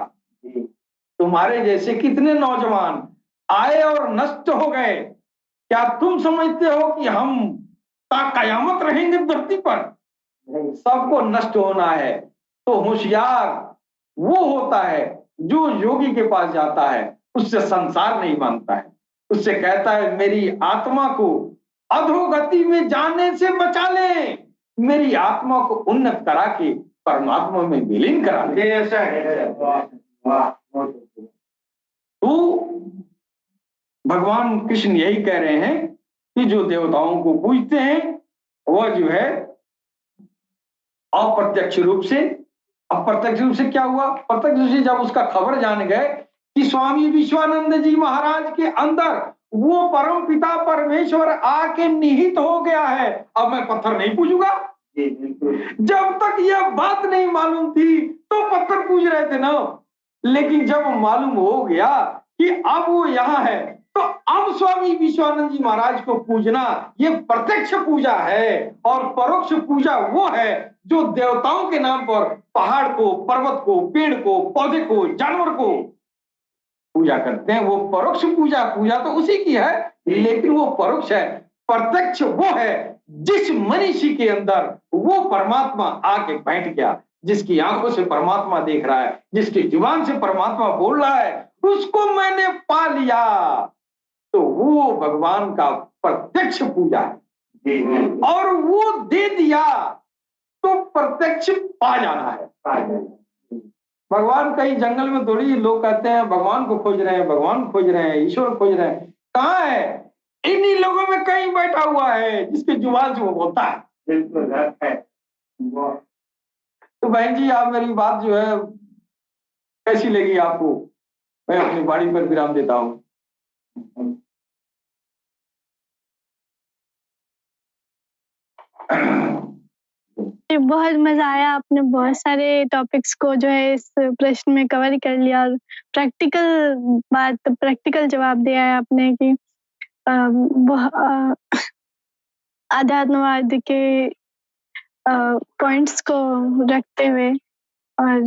तुम्हारे जैसे कितने नौजवान आए और नष्ट हो गए। क्या तुम समझते हो कि हम कयामत रहेंगे धरती पर? सबको नष्ट होना है। तो होशियार वो होता है जो योगी के पास जाता है, उससे संसार नहीं मांगता है, उससे कहता है मेरी आत्मा को अधोगति में जाने से बचा ले, मेरी आत्मा को उन्नत करा के परमात्मा में विलीन करा ले। ऐसा है। तो भगवान कृष्ण यही कह रहे हैं कि जो देवताओं को पूजते हैं वह जो है अप्रत्यक्ष रूप से, अप्रत्यक्ष रूप से क्या हुआ? प्रत्यक्ष रूप से जब उसका खबर जान गए कि स्वामी विश्वानंद जी महाराज के अंदर वो परम पिता परमेश्वर आके निहित हो गया है, अब मैं पत्थर नहीं पूजूंगा। जब तक यह बात नहीं मालूम थी तो पत्थर पूज रहे थे ना, लेकिन जब मालूम हो गया कि अब वो यहाँ है, तो अब स्वामी विश्वानंद जी महाराज को पूजना ये प्रत्यक्ष पूजा है, और परोक्ष पूजा वो है जो देवताओं के नाम पर पहाड़ को, पर्वत को, पेड़ को, पौधे को, जानवर को पूजा करते हैं। वो परोक्ष पूजा, पूजा तो उसी की है, लेकिन वो परोक्ष है। प्रत्यक्ष वो है जिस मनुष्य के अंदर वो परमात्मा आके बैठ गया, जिसकी आंखों से परमात्मा देख रहा है, जिसकी जुबान से परमात्मा बोल रहा है, उसको मैंने पा लिया, तो वो भगवान का प्रत्यक्ष पूजा है। और वो दे दिया तो प्रत्यक्ष पा जाना है। भगवान कहीं जंगल में थोड़ी लोग कहते हैं भगवान को खोज रहे हैं, भगवान खोज रहे हैं, ईश्वर खोज रहे हैं, कहाँ है? इन्हीं लोगों में कहीं बैठा हुआ है जिसके जुबान से वो बोलता है। तो बहन जी आप मेरी बात जो है कैसी लगी आपको? मैं अपनी वाणी पर विराम देता हूँ। बहुत मजा आया, आपने बहुत सारे टॉपिक्स को जो है इस प्रश्न में कवर कर लिया, और प्रैक्टिकल जवाब दिया है आपने कि आध्यात्मवाद के पॉइंट्स को रखते हुए, और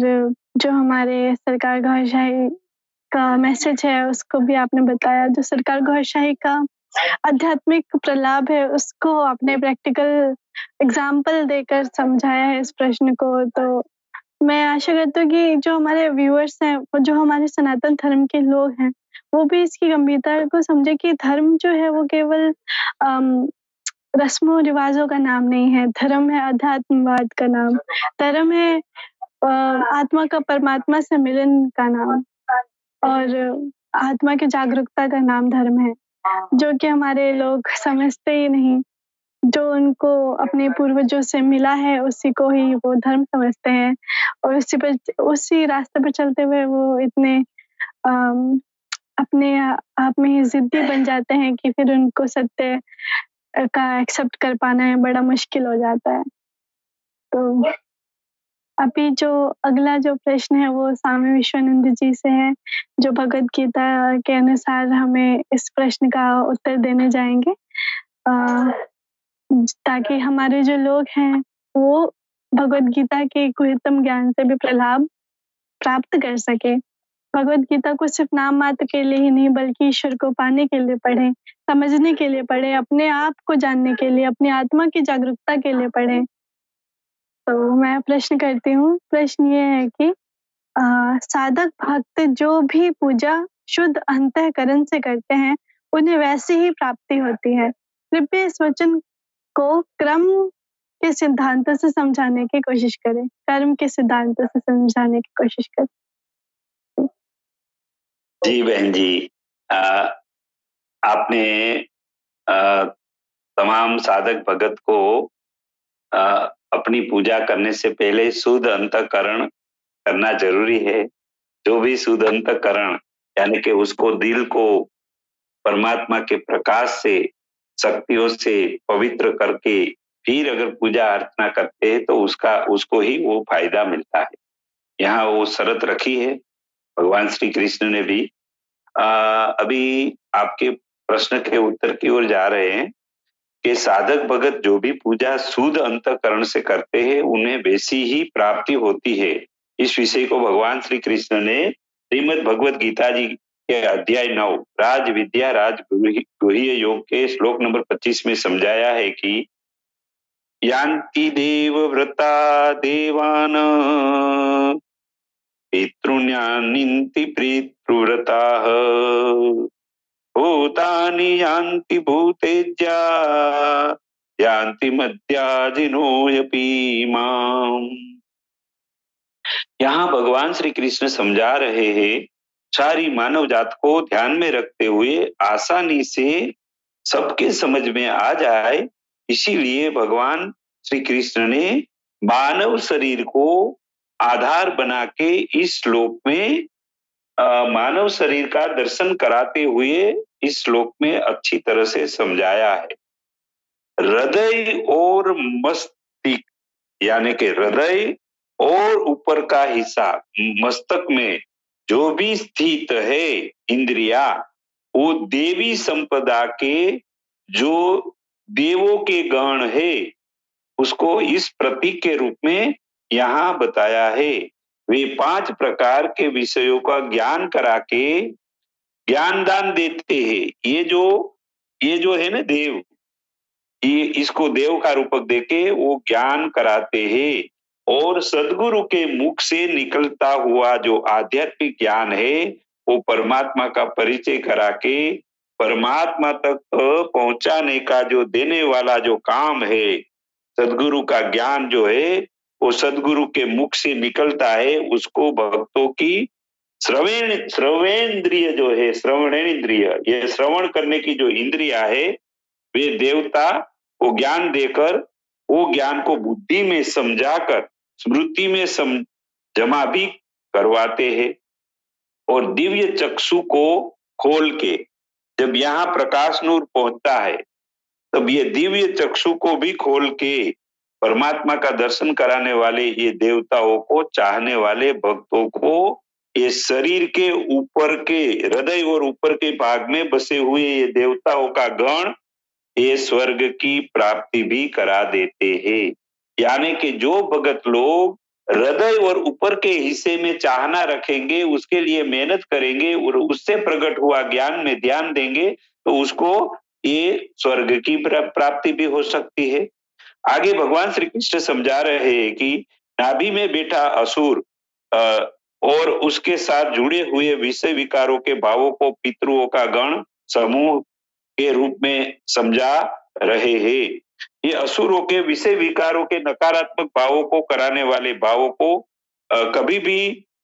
जो हमारे सरकार घौरशाही का मैसेज है उसको भी आपने बताया। जो सरकार घौरशाही का आध्यात्मिक प्रलाप है उसको आपने प्रैक्टिकल एग्जाम्पल देकर समझाया है इस प्रश्न को। तो मैं आशा करती हूँ कि जो हमारे व्यूअर्स हैं और जो हमारे सनातन धर्म के लोग हैं वो भी इसकी गंभीरता को समझे कि धर्म जो है वो केवल रस्मों रिवाजों का नाम नहीं है, धर्म है अध्यात्मवाद का नाम, धर्म है आत्मा का परमात्मा से मिलन का नाम, और आत्मा की जागरूकता का नाम धर्म है, जो कि हमारे लोग समझते ही नहीं। जो उनको अपने पूर्वजों से मिला है उसी को ही वो धर्म समझते हैं, और उसी रास्ते पर चलते हुए वो इतने अपने आप में ही जिद्दी बन जाते हैं कि फिर उनको सत्य का एक्सेप्ट कर पाना है बड़ा मुश्किल हो जाता है। तो अभी जो अगला जो प्रश्न है वो स्वामी विश्वानंद जी से है, जो भगवद गीता के अनुसार हमें इस प्रश्न का उत्तर देने जाएँगे। अ, ताकि हमारे जो लोग हैं, वो भगवद गीता के गुह्यतम ज्ञान से भी प्रलाभ प्राप्त कर सकें। भगवद गीता को सिर्फ़ नाम मात्र के लिए ही नहीं बल्कि ईश्वर को पाने के लिए पढ़ें, समझने के लिए पढ़ें, अपने आप को जानने के लिए, अपनी आत्मा की जागरूकता के लिए पढ़ें। तो मैं प्रश्न करती हूँ, प्रश्न ये है कि साधक भक्त जो भी पूजा शुद्ध अंतःकरण से करते हैं, उन्हें वैसी ही प्राप्ति होती है। कृपया इस वचन को क्रम के सिद्धांतों से समझाने की कोशिश करें, कर्म के सिद्धांतों से समझाने की कोशिश करें। जी बहन जी, अ, आपने अ, तमाम साधक भगत को अ, अपनी पूजा करने से पहले शुद्ध अंतःकरण करना जरूरी है। जो भी शुद्ध अंतःकरण यानी कि उसको दिल को परमात्मा के प्रकाश से, शक्तियों से पवित्र करके फिर अगर पूजा अर्चना करते हैं तो उसको ही वो फायदा मिलता है। यहाँ वो शर्त रखी है भगवान श्री कृष्ण ने भी। अभी आपके प्रश्न के उत्तर की ओर जा रहे हैं कि साधक भगत जो भी पूजा शुद्ध अंतःकरण से करते हैं उन्हें वैसी ही प्राप्ति होती है। इस विषय को भगवान श्री कृष्ण ने श्रीमद् भगवत गीता जी के अध्याय 9 राज विद्या राज गुह्य योग के श्लोक नंबर 25 में समझाया है कि यान्ति देवव्रता देवान पितृण्यान्ति पितृव्रताः भूतानि यान्ति भूतेज्या यान्ति मद्याजिनोऽपि माम्। यहाँ भगवान श्री कृष्ण समझा रहे हैं सारी मानव जात को ध्यान में रखते हुए आसानी से सबके समझ में आ जाए, इसीलिए भगवान श्री कृष्ण ने मानव शरीर को आधार बना के इस श्लोक में मानव शरीर का दर्शन कराते हुए इस श्लोक में अच्छी तरह से समझाया है। हृदय और मस्तिष्क यानी कि हृदय और ऊपर का हिस्सा मस्तक में जो भी स्थित है इंद्रिया, वो देवी संपदा के जो देवों के गण है उसको इस प्रतीक के रूप में यहाँ बताया है। वे 5 प्रकार के विषयों का ज्ञान करा के ज्ञान दान देते हैं। ये जो है ना देव, ये इसको देव का रूपक देके वो ज्ञान कराते हैं और सदगुरु के मुख से निकलता हुआ जो आध्यात्मिक ज्ञान है वो परमात्मा का परिचय करा के परमात्मा तक पहुंचाने का जो देने वाला जो काम है, सदगुरु का ज्ञान जो है वो सदगुरु के मुख से निकलता है, उसको भक्तों की श्रवेंद्रिय जो है, श्रवणेन्द्रिय, ये श्रवण करने की जो इंद्रिया है वे देवता को ज्ञान देकर वो ज्ञान को बुद्धि में समझाकर स्मृति में जमा भी करवाते हैं और दिव्य चक्षु को खोल के जब यहाँ प्रकाश नूर पहुंचता है तब ये दिव्य चक्षु को भी खोल के परमात्मा का दर्शन कराने वाले ये देवताओं को, चाहने वाले भक्तों को ये शरीर के ऊपर के हृदय और ऊपर के भाग में बसे हुए ये देवताओं का गण ये स्वर्ग की प्राप्ति भी करा देते हैं। यानी कि जो भगत लोग हृदय और ऊपर के हिस्से में चाहना रखेंगे, उसके लिए मेहनत करेंगे और उससे प्रकट हुआ ज्ञान में ध्यान देंगे तो उसको ये स्वर्ग की प्राप्ति भी हो सकती है। आगे भगवान श्री कृष्ण समझा रहे हैं कि नाभि में बैठा असुर और उसके साथ जुड़े हुए विषय विकारों के भावों को पितरों का गण समूह के रूप में समझा रहे हैं। ये असुरों के विषय विकारों के नकारात्मक भावों को कराने वाले भावों को कभी भी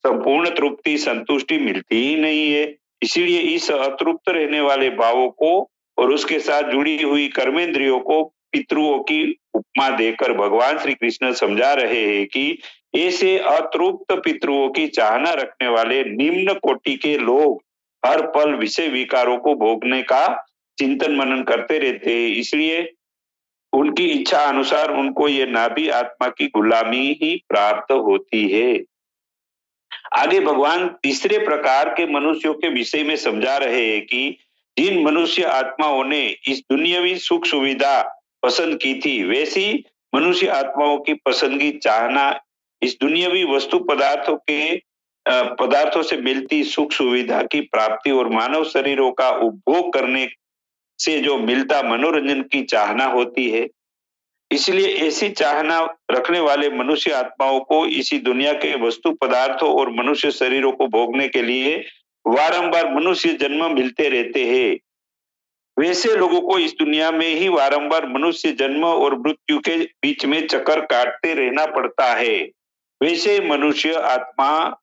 संपूर्ण तृप्ति संतुष्टि मिलती ही नहीं है। इसीलिए इस अतृप्त रहने वाले भावों को और उसके साथ जुड़ी हुई कर्मेंद्रियों को पितरुओं की उपमा देकर भगवान श्री कृष्ण समझा रहे हैं कि ऐसे अतृप्त पितरुओं की चाहना रखने वाले निम्न कोटि के लोग हर पल विषय विकारों को भोगने का चिंतन मनन करते रहते हैं। इसलिए उनकी इच्छा अनुसार उनको ये नाभि आत्मा की गुलामी ही प्राप्त होती है। आगे भगवान तीसरे प्रकार के मनुष्यों के विषय में समझा रहे हैं कि जिन मनुष्य आत्माओं ने इस दुनियावी सुख सुविधा पसंद की थी, वैसी मनुष्य आत्माओं की पसंदगी चाहना इस दुनियावी वस्तु पदार्थों से मिलती सुख सुविधा की प्राप्ति और मानव शरीरों का उपभोग करने से जो मिलता मनोरंजन की चाहना होती है। इसलिए ऐसी चाहना रखने वाले मनुष्य आत्माओं को इसी दुनिया के वस्तु पदार्थों और मनुष्य शरीरों को भोगने के लिए बारंबार मनुष्य जन्म मिलते रहते हैं। वैसे लोगों को इस दुनिया में ही बारंबार मनुष्य जन्म और मृत्यु के बीच में चक्कर काटते रहना पड़ता है। वैसे मनुष्य आत्मा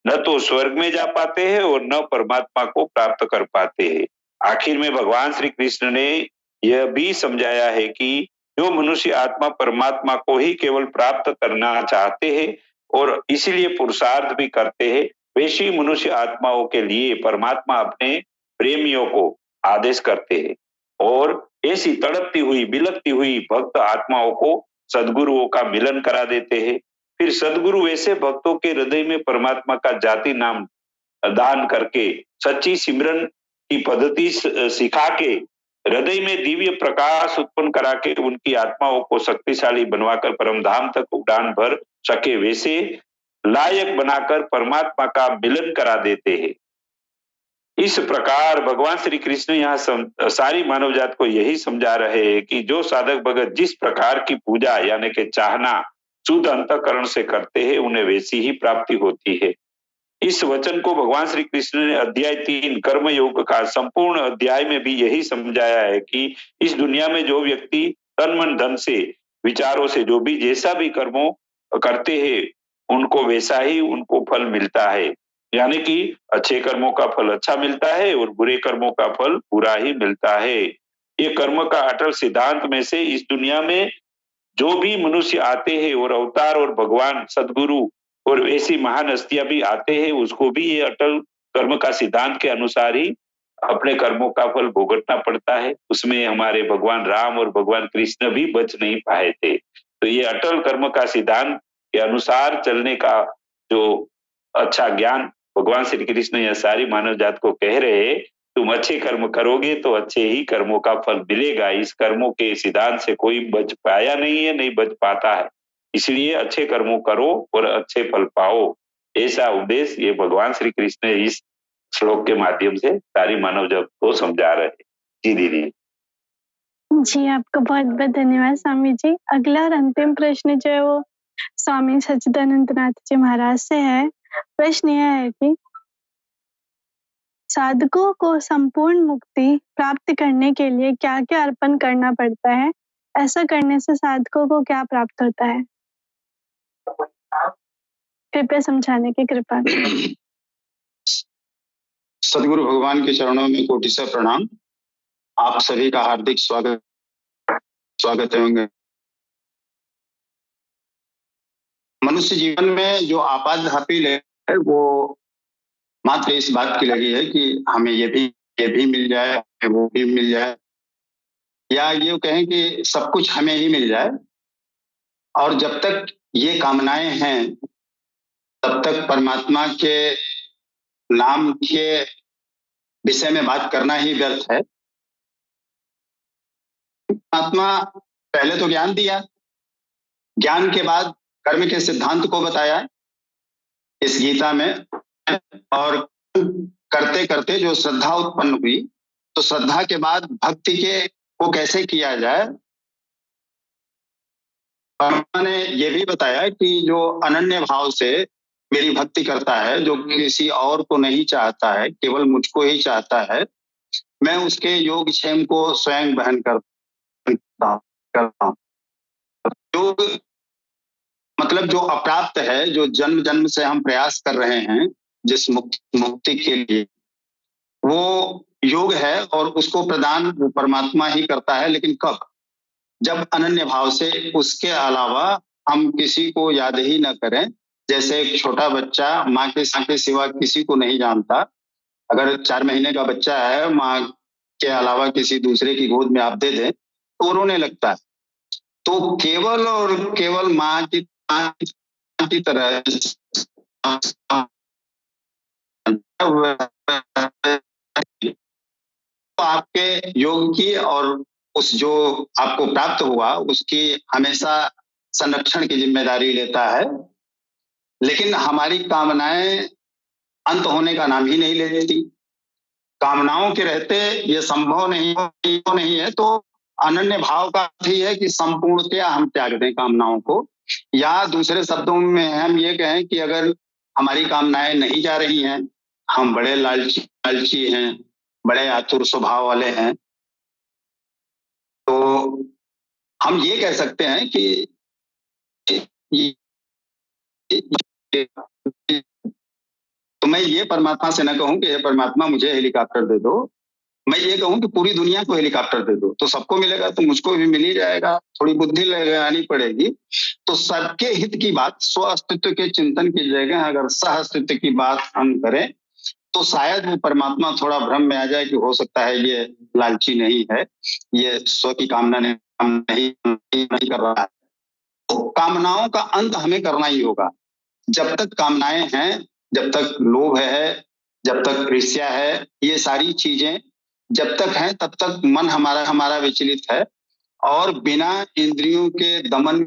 न तो स्वर्ग में जा पाते हैं और न परमात्मा को प्राप्त कर पाते हैं। आखिर में भगवान श्री कृष्ण ने यह भी समझाया है कि जो मनुष्य आत्मा परमात्मा को ही केवल प्राप्त करना चाहते हैं और इसीलिए पुरुषार्थ भी करते हैं, वैसी मनुष्य आत्माओं के लिए परमात्मा अपने प्रेमियों को आदेश करते हैं और ऐसी तड़पती हुई बिलखती हुई भक्त आत्माओं को सद्गुरुओं का मिलन करा देते हैं। फिर सद्गुरु ऐसे भक्तों के हृदय में परमात्मा का जाति नाम दान करके सच्ची सिमरन की पद्धति सिखा के हृदय में दिव्य प्रकाश उत्पन्न करा के उनकी आत्माओं को शक्तिशाली बनवाकर परम धाम तक उड़ान भर सके, वैसे लायक बनाकर परमात्मा का मिलन करा देते हैं। इस प्रकार भगवान श्री कृष्ण यहाँ सारी मानव जात को यही समझा रहे हैं कि जो साधक भगत जिस प्रकार की पूजा यानी कि चाहना शुद्ध अंतःकरण से करते हैं, उन्हें वैसी ही प्राप्ति होती है। इस वचन को भगवान श्री कृष्ण ने अध्याय 3 कर्म योग का संपूर्ण अध्याय में भी यही समझाया है कि इस दुनिया में जो व्यक्ति तन मन धन से विचारों से जो भी जैसा भी कर्मों करते हैं, उनको वैसा ही उनको फल मिलता है। यानी कि अच्छे कर्मों का फल अच्छा मिलता है और बुरे कर्मों का फल बुरा ही मिलता है। ये कर्म का अटल सिद्धांत में से इस दुनिया में जो भी मनुष्य आते हैं और अवतार और भगवान सदगुरु और ऐसी महान हस्तियां भी आते हैं, उसको भी ये अटल कर्म का सिद्धांत के अनुसार ही अपने कर्मों का फल भुगतना पड़ता है। उसमें हमारे भगवान राम और भगवान कृष्ण भी बच नहीं पाए थे। तो ये अटल कर्म का सिद्धांत के अनुसार चलने का जो अच्छा ज्ञान भगवान श्री कृष्ण यह सारी मानव जात को कह रहे हैं, तुम अच्छे कर्म करोगे तो अच्छे ही कर्मों का फल मिलेगा। इस कर्मों के सिद्धांत से कोई बच पाया नहीं है, नहीं बच पाता है। इसलिए अच्छे कर्मों करो और अच्छे फल पाओ, ऐसा उपदेश ये भगवान श्री कृष्ण इस श्लोक के माध्यम से सारी मानव जात को समझा रहे हैं। जी दीदी। जी, आपका बहुत बहुत धन्यवाद स्वामी जी। अगला और अंतिम प्रश्न जो है वो स्वामी सच्चिदानंद जी महाराज से है। प्रश्न यह है कि साधकों को संपूर्ण मुक्ति प्राप्त करने के लिए क्या क्या अर्पण करना पड़ता है? ऐसा करने से साधकों को क्या प्राप्त होता है? कृपया समझाने की कृपा। सदगुरु भगवान के चरणों में कोटि प्रणाम। आप सभी का हार्दिक स्वागत है। मनुष्य जीवन में जो आपातघाती है वो मात्र इस बात की लगी है कि हमें ये भी मिल जाए, हमें वो भी मिल जाए, या ये कहें कि सब कुछ हमें ही मिल जाए। और जब तक ये कामनाएं हैं तब तक परमात्मा के नाम के विषय में बात करना ही व्यर्थ है। परमात्मा पहले तो ज्ञान दिया, ज्ञान के बाद कर्म के सिद्धांत को बताया इस गीता में, और करते करते जो श्रद्धा उत्पन्न हुई, तो श्रद्धा के बाद भक्ति के को कैसे किया जाए, परमात्मा ने ये भी बताया कि जो अनन्य भाव से मेरी भक्ति करता है, जो किसी और को नहीं चाहता है, केवल मुझको ही चाहता है, मैं उसके योगक्षेम को स्वयं वहन करता हूँ। योग मतलब जो अप्राप्त है, जो जन्म जन्म से हम प्रयास कर रहे हैं जिस मुक्ति के लिए, वो योग है और उसको प्रदान परमात्मा ही करता है। लेकिन कब? जब अनन्य भाव से, उसके अलावा हम किसी को याद ही न करें। जैसे एक छोटा बच्चा माँ के सिवा किसी को नहीं जानता। अगर 4 महीने का बच्चा है, माँ के अलावा किसी दूसरे की गोद में आप दे दें तो रोने लगता है। तो केवल और केवल माँ की तरह तो आपके योग की और उस जो आपको प्राप्त हुआ उसकी हमेशा संरक्षण की जिम्मेदारी लेता है, लेकिन हमारी कामनाएं अंत होने का नाम ही नहीं ले लेती। कामनाओं के रहते ये संभव नहीं है, तो अनन्य भाव का अर्थ ही है कि संपूर्णतया हम त्याग दें कामनाओं को, या दूसरे शब्दों में हम ये कहें कि अगर हमारी कामनाएं नहीं जा रही हैं, हम बड़े लालची हैं, बड़े आतुर स्वभाव वाले हैं, तो हम ये कह सकते हैं कि तो मैं ये परमात्मा से न कहूं कि हे परमात्मा मुझे हेलीकॉप्टर दे दो, मैं ये कहूं कि पूरी दुनिया को हेलीकॉप्टर दे दो, तो सबको मिलेगा तो मुझको भी मिल ही जाएगा, थोड़ी बुद्धि लगानी पड़ेगी। तो सबके हित की बात, स्व अस्तित्व के चिंतन की जगह अगर सह अस्तित्व की बात हम करें तो शायद वो परमात्मा थोड़ा भ्रम में आ जाए कि हो सकता है ये लालची नहीं है, ये स्व की कामना नहीं कर रहा है। तो कामनाओं का अंत हमें करना ही होगा। जब तक कामनाएं हैं, जब तक लोभ है, जब तक ईर्ष्या है, ये सारी चीजें जब तक हैं तब तक मन हमारा विचलित है, और बिना इंद्रियों के दमन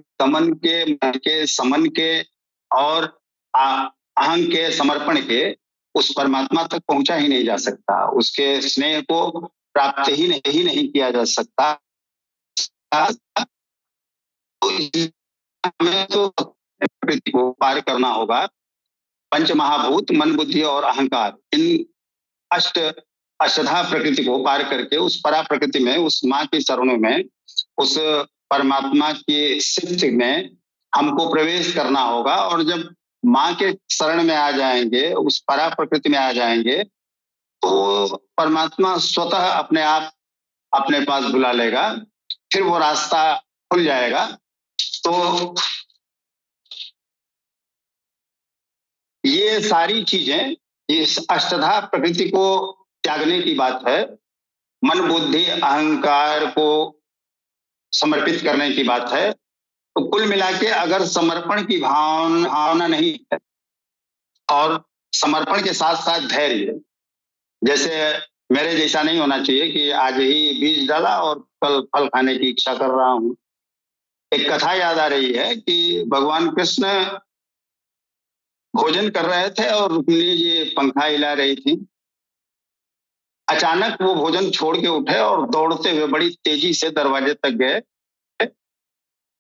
के, मन के समन के और अहं के समर्पण के उस परमात्मा तक पहुंचा ही नहीं जा सकता, उसके स्नेह को प्राप्त ही नहीं किया जा सकता। हमें तो प्रकृति को पार करना होगा। पंच महाभूत, मन, बुद्धि और अहंकार, इन अष्टधा प्रकृति को पार करके उस परा प्रकृति में, उस माँ के चरणों में, उस परमात्मा की सिद्ध में हमको प्रवेश करना होगा। और जब माँ के शरण में आ जाएंगे, उस परा प्रकृति में आ जाएंगे, तो परमात्मा स्वतः अपने आप अपने पास बुला लेगा, फिर वो रास्ता खुल जाएगा। तो ये सारी चीजें इस अष्टधा प्रकृति को त्यागने की बात है, मन बुद्धि अहंकार को समर्पित करने की बात है। तो कुल मिला के अगर समर्पण की भावना नहीं है और समर्पण के साथ साथ धैर्य, जैसे मेरे जैसा नहीं होना चाहिए कि आज ही बीज डाला और कल फल खाने की इच्छा कर रहा हूं। एक कथा याद आ रही है कि भगवान कृष्ण भोजन कर रहे थे और रुक्मिणी जी पंखा हिला रही थी। अचानक वो भोजन छोड़ के उठे और दौड़ते हुए बड़ी तेजी से दरवाजे तक गए,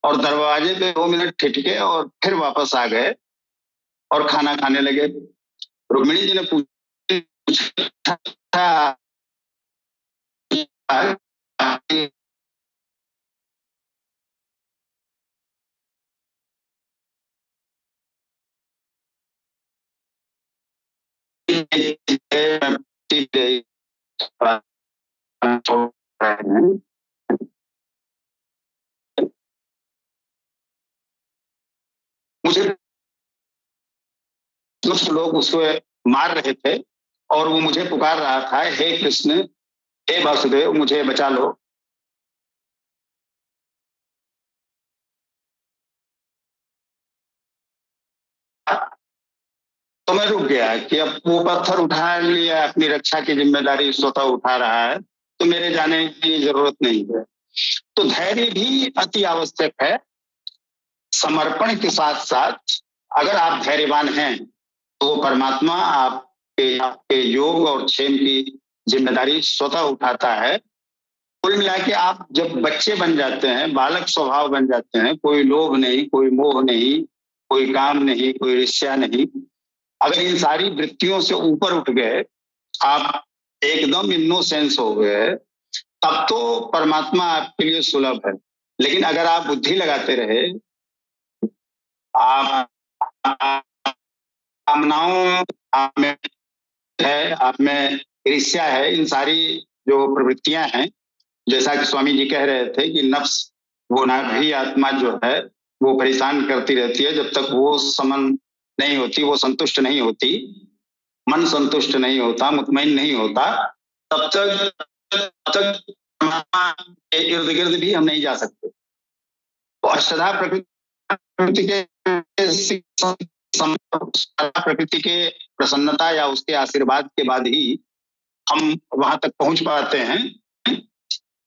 और दरवाजे पे 2 मिनट ठिठके और फिर वापस आ गए और खाना खाने लगे। रुक्मिणी जी ने पूछा मुझे कुछ लोग उसको मार रहे थे और वो मुझे पुकार रहा था, हे कृष्ण, हे वासुदेव, मुझे बचा लो। तो मैं रुक गया कि अब वो पत्थर उठा लिया, अपनी रक्षा की जिम्मेदारी स्वतः उठा रहा है, तो मेरे जाने की जरूरत नहीं है। तो धैर्य भी अति आवश्यक है। समर्पण के साथ साथ अगर आप धैर्यवान हैं तो वो परमात्मा आपके योग और क्षेम की जिम्मेदारी स्वतः उठाता है। कुल मिला के आप जब बच्चे बन जाते हैं, बालक स्वभाव बन जाते हैं, कोई लोभ नहीं, कोई मोह नहीं, कोई काम नहीं, कोई ईर्ष्या नहीं, अगर इन सारी वृत्तियों से ऊपर उठ गए, आप एकदम इनोसेंस हो गए, तब तो परमात्मा आपके लिए सुलभ है। लेकिन अगर आप बुद्धि लगाते रहे, आप कामनाओं में है, आप में ईर्ष्या है, इन सारी जो प्रवृत्तियां हैं, जैसा कि स्वामी जी कह रहे थे कि नफ्स, वो नाभी आत्मा जो है वो परेशान करती रहती है, जब तक वो समन नहीं होती, वो संतुष्ट नहीं होती, मन संतुष्ट नहीं होता, मुतमईन नहीं होता, तब तक के इर्द गिर्द भी हम नहीं जा सकते। तो अष्टधा प्रकृति के प्रसन्नता या उसके आशीर्वाद के बाद ही हम वहां तक पहुंच पाते हैं।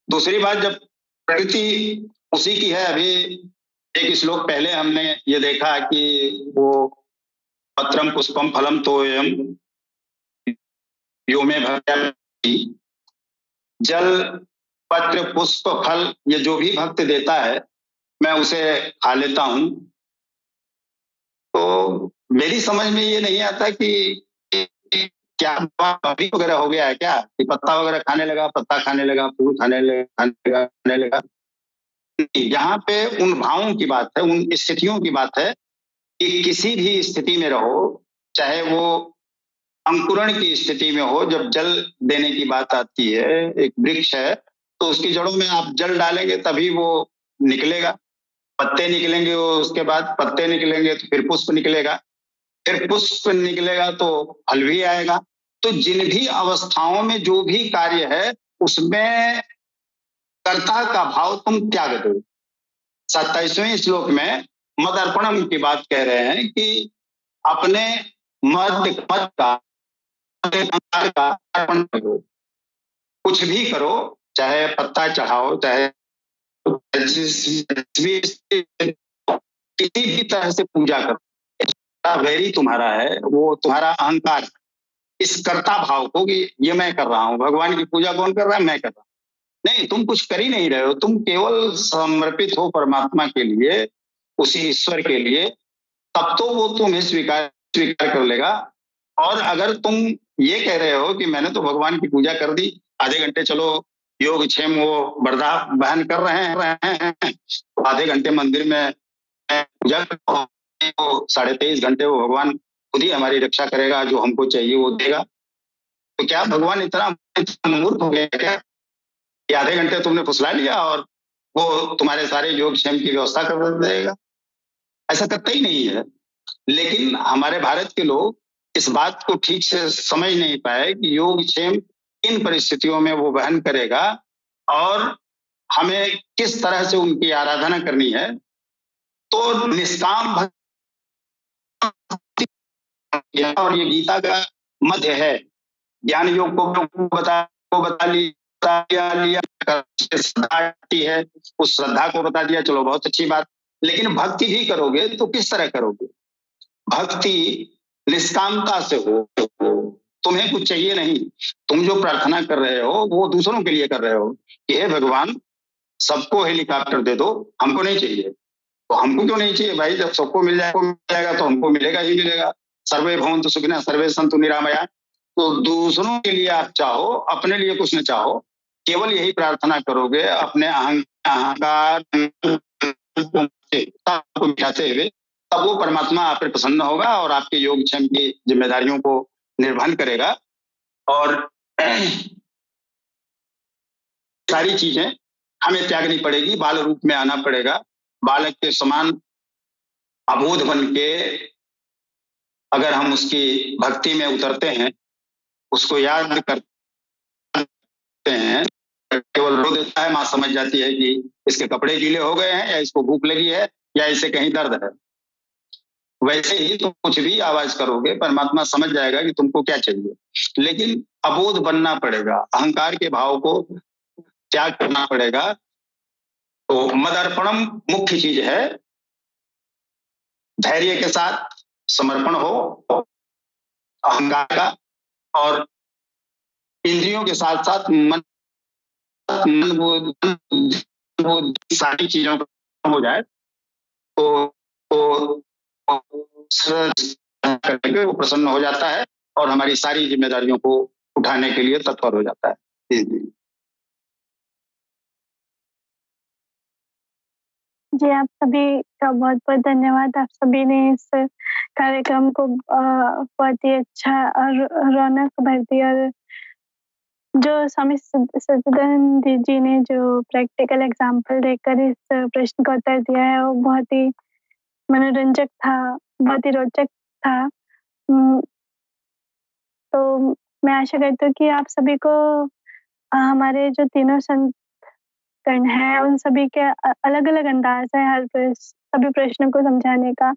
दूसरी बात, जब प्रकृति उसी की है, अभी एक श्लोक पहले हमने ये देखा कि वो पत्रम पुष्पम फलम तोयम यो में भक्ति, जल पत्र पुष्प फल ये जो भी भक्त देता है मैं उसे खा लेता हूं। तो मेरी समझ में ये नहीं आता कि क्या अभी वगैरह हो गया है क्या, कि पत्ता वगैरह खाने लगा, पत्ता खाने लगा, फूल खाने लगा। यहाँ पे उन भावों की बात है, उन स्थितियों की बात है कि किसी भी स्थिति में रहो, चाहे वो अंकुरण की स्थिति में हो, जब जल देने की बात आती है, एक वृक्ष है तो उसकी जड़ों में आप जल डालेंगे तभी वो निकलेगा, पत्ते निकलेंगे, वो उसके बाद पत्ते निकलेंगे तो फिर पुष्प निकलेगा, फिर पुष्प निकलेगा तो फल भी आएगा। तो जिन भी अवस्थाओं में जो भी कार्य है उसमें कर्ता का भाव तुम त्याग दो। 27वें श्लोक में मद अर्पणम की बात कह रहे हैं कि अपने मद का अर्पण करो, कुछ भी करो, चाहे पत्ता चढ़ाओ, चाहे किसी भी तरह से पूजा करो, वैरी तुम्हारा है, वो तुम्हारा अहंकार इस कर्ता भाव को कि ये मैं कर रहा हूँ। भगवान की पूजा कौन कर रहा है? मैं कर रहा हूँ। नहीं, तुम कुछ कर ही नहीं रहे हो, तुम केवल समर्पित हो परमात्मा के लिए, उसी ईश्वर के लिए, तब तो वो तुम्हें स्वीकार कर लेगा। और अगर तुम ये कह रहे हो कि मैंने तो भगवान की पूजा कर दी, आधे घंटे चलो योग क्षेम वो वर्धा बहन कर रहे हैं, तो आधे घंटे मंदिर में पूजा करता हूं, तो 23.5 घंटे वो भगवान खुद ही हमारी रक्षा करेगा, जो हमको चाहिए वो देगा। तो क्या भगवान इतना मूर्ख हो गया क्या कि आधे घंटे तुमने फुसला लिया और वो तुम्हारे सारे योग क्षेम की व्यवस्था कर देगा? ऐसा करता ही नहीं है। लेकिन हमारे भारत के लोग इस बात को ठीक से समझ नहीं पाए कि योग क्षेम किन परिस्थितियों में वो वहन करेगा और हमें किस तरह से उनकी आराधना करनी है। तो निष्काम भक्ति, और ये गीता का मध्य है। ज्ञान योग को बता लिया, श्रद्धा आती है, उस श्रद्धा को बता दिया, चलो बहुत अच्छी बात। लेकिन भक्ति भी करोगे तो किस तरह करोगे? भक्ति निष्कामता से हो, तुम्हें कुछ चाहिए नहीं, तुम जो प्रार्थना कर रहे हो वो दूसरों के लिए कर रहे हो कि हे भगवान सबको हेलीकॉप्टर दे दो, हमको नहीं चाहिए। तो हमको क्यों नहीं चाहिए भाई? जब सबको मिल जाएगा तो हमको मिलेगा ही मिलेगा। सर्वे भवन्तु सुखिनः सर्वे सन्तु निरामया। तो दूसरों के लिए आप चाहो, अपने लिए कुछ न चाहो, केवल यही प्रार्थना करोगे अपने अहंकार को मिटाते हुए, तब वो परमात्मा आप पर प्रसन्न होगा और आपके योगक्षेम की जिम्मेदारियों को निर्वहन करेगा। और सारी चीजें हमें त्यागनी पड़ेगी, बाल रूप में आना पड़ेगा, बालक के समान अबोध बन के अगर हम उसकी भक्ति में उतरते हैं, उसको याद करते हैं, केवल रो देता है, माँ समझ जाती है कि इसके कपड़े गीले हो गए हैं या इसको भूख लगी है या इसे कहीं दर्द है। वैसे ही तुम कुछ भी आवाज करोगे, परमात्मा समझ जाएगा कि तुमको क्या चाहिए। लेकिन अबोध बनना पड़ेगा, अहंकार के भाव को त्याग करना पड़ेगा। तो मदर्पणम मुख्य चीज है, धैर्य के साथ समर्पण हो अहंकार का, और इंद्रियों के साथ साथ मन वो सारी चीजों का हो जाए तो करके वो प्रसन्न हो जाता है और हमारी सारी जिम्मेदारियों को उठाने के लिए तत्पर हो जाता है। जी, आप सभी का बहुत-बहुत धन्यवाद। आप सभी ने इस कार्यक्रम को बहुत ही अच्छा और रौनक भर दी, और जो स्वामी सच्चिदानंद जी ने जो प्रैक्टिकल एग्जाम्पल देकर इस प्रश्न का उत्तर दिया है, वो बहुत ही मनोरंजक था, बहुत ही रोचक था। तो मैं आशा करती हूँ कि आप सभी को हमारे जो तीनों संत कर्ण हैं, उन सभी के अलग-अलग अंदाज़ है, सभी प्रश्नों को समझाने का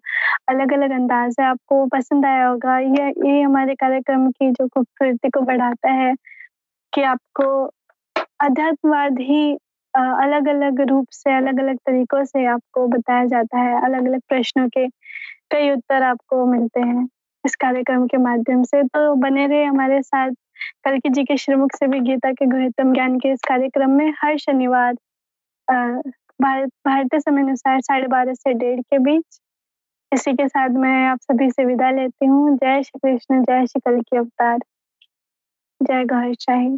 अलग-अलग अंदाज़ है, आपको पसंद आया होगा। ये हमारे कार्यक्रम की जो खूबसूरती को बढ़ाता है कि आपको अध्यात्मवाद ही अलग-अलग रूप से, अलग-अलग तरीकों से आपको बताया जाता है, अलग-अलग प्रश्नों के कई उत्तर आपको मिलते हैं इस कार्यक्रम के माध्यम से। तो बने रहिए हमारे साथ कल्कि जी के श्रीमुख से भी गीता के गहनतम ज्ञान के इस कार्यक्रम में हर शनिवार अ, भारतीय समय अनुसार 12:30 से 1:30 के बीच। इसी के साथ मैं आप सभी से विदा लेती हूँ। जय श्री कृष्ण, जय श्री कल्कि अवतार, जय गौर शाही।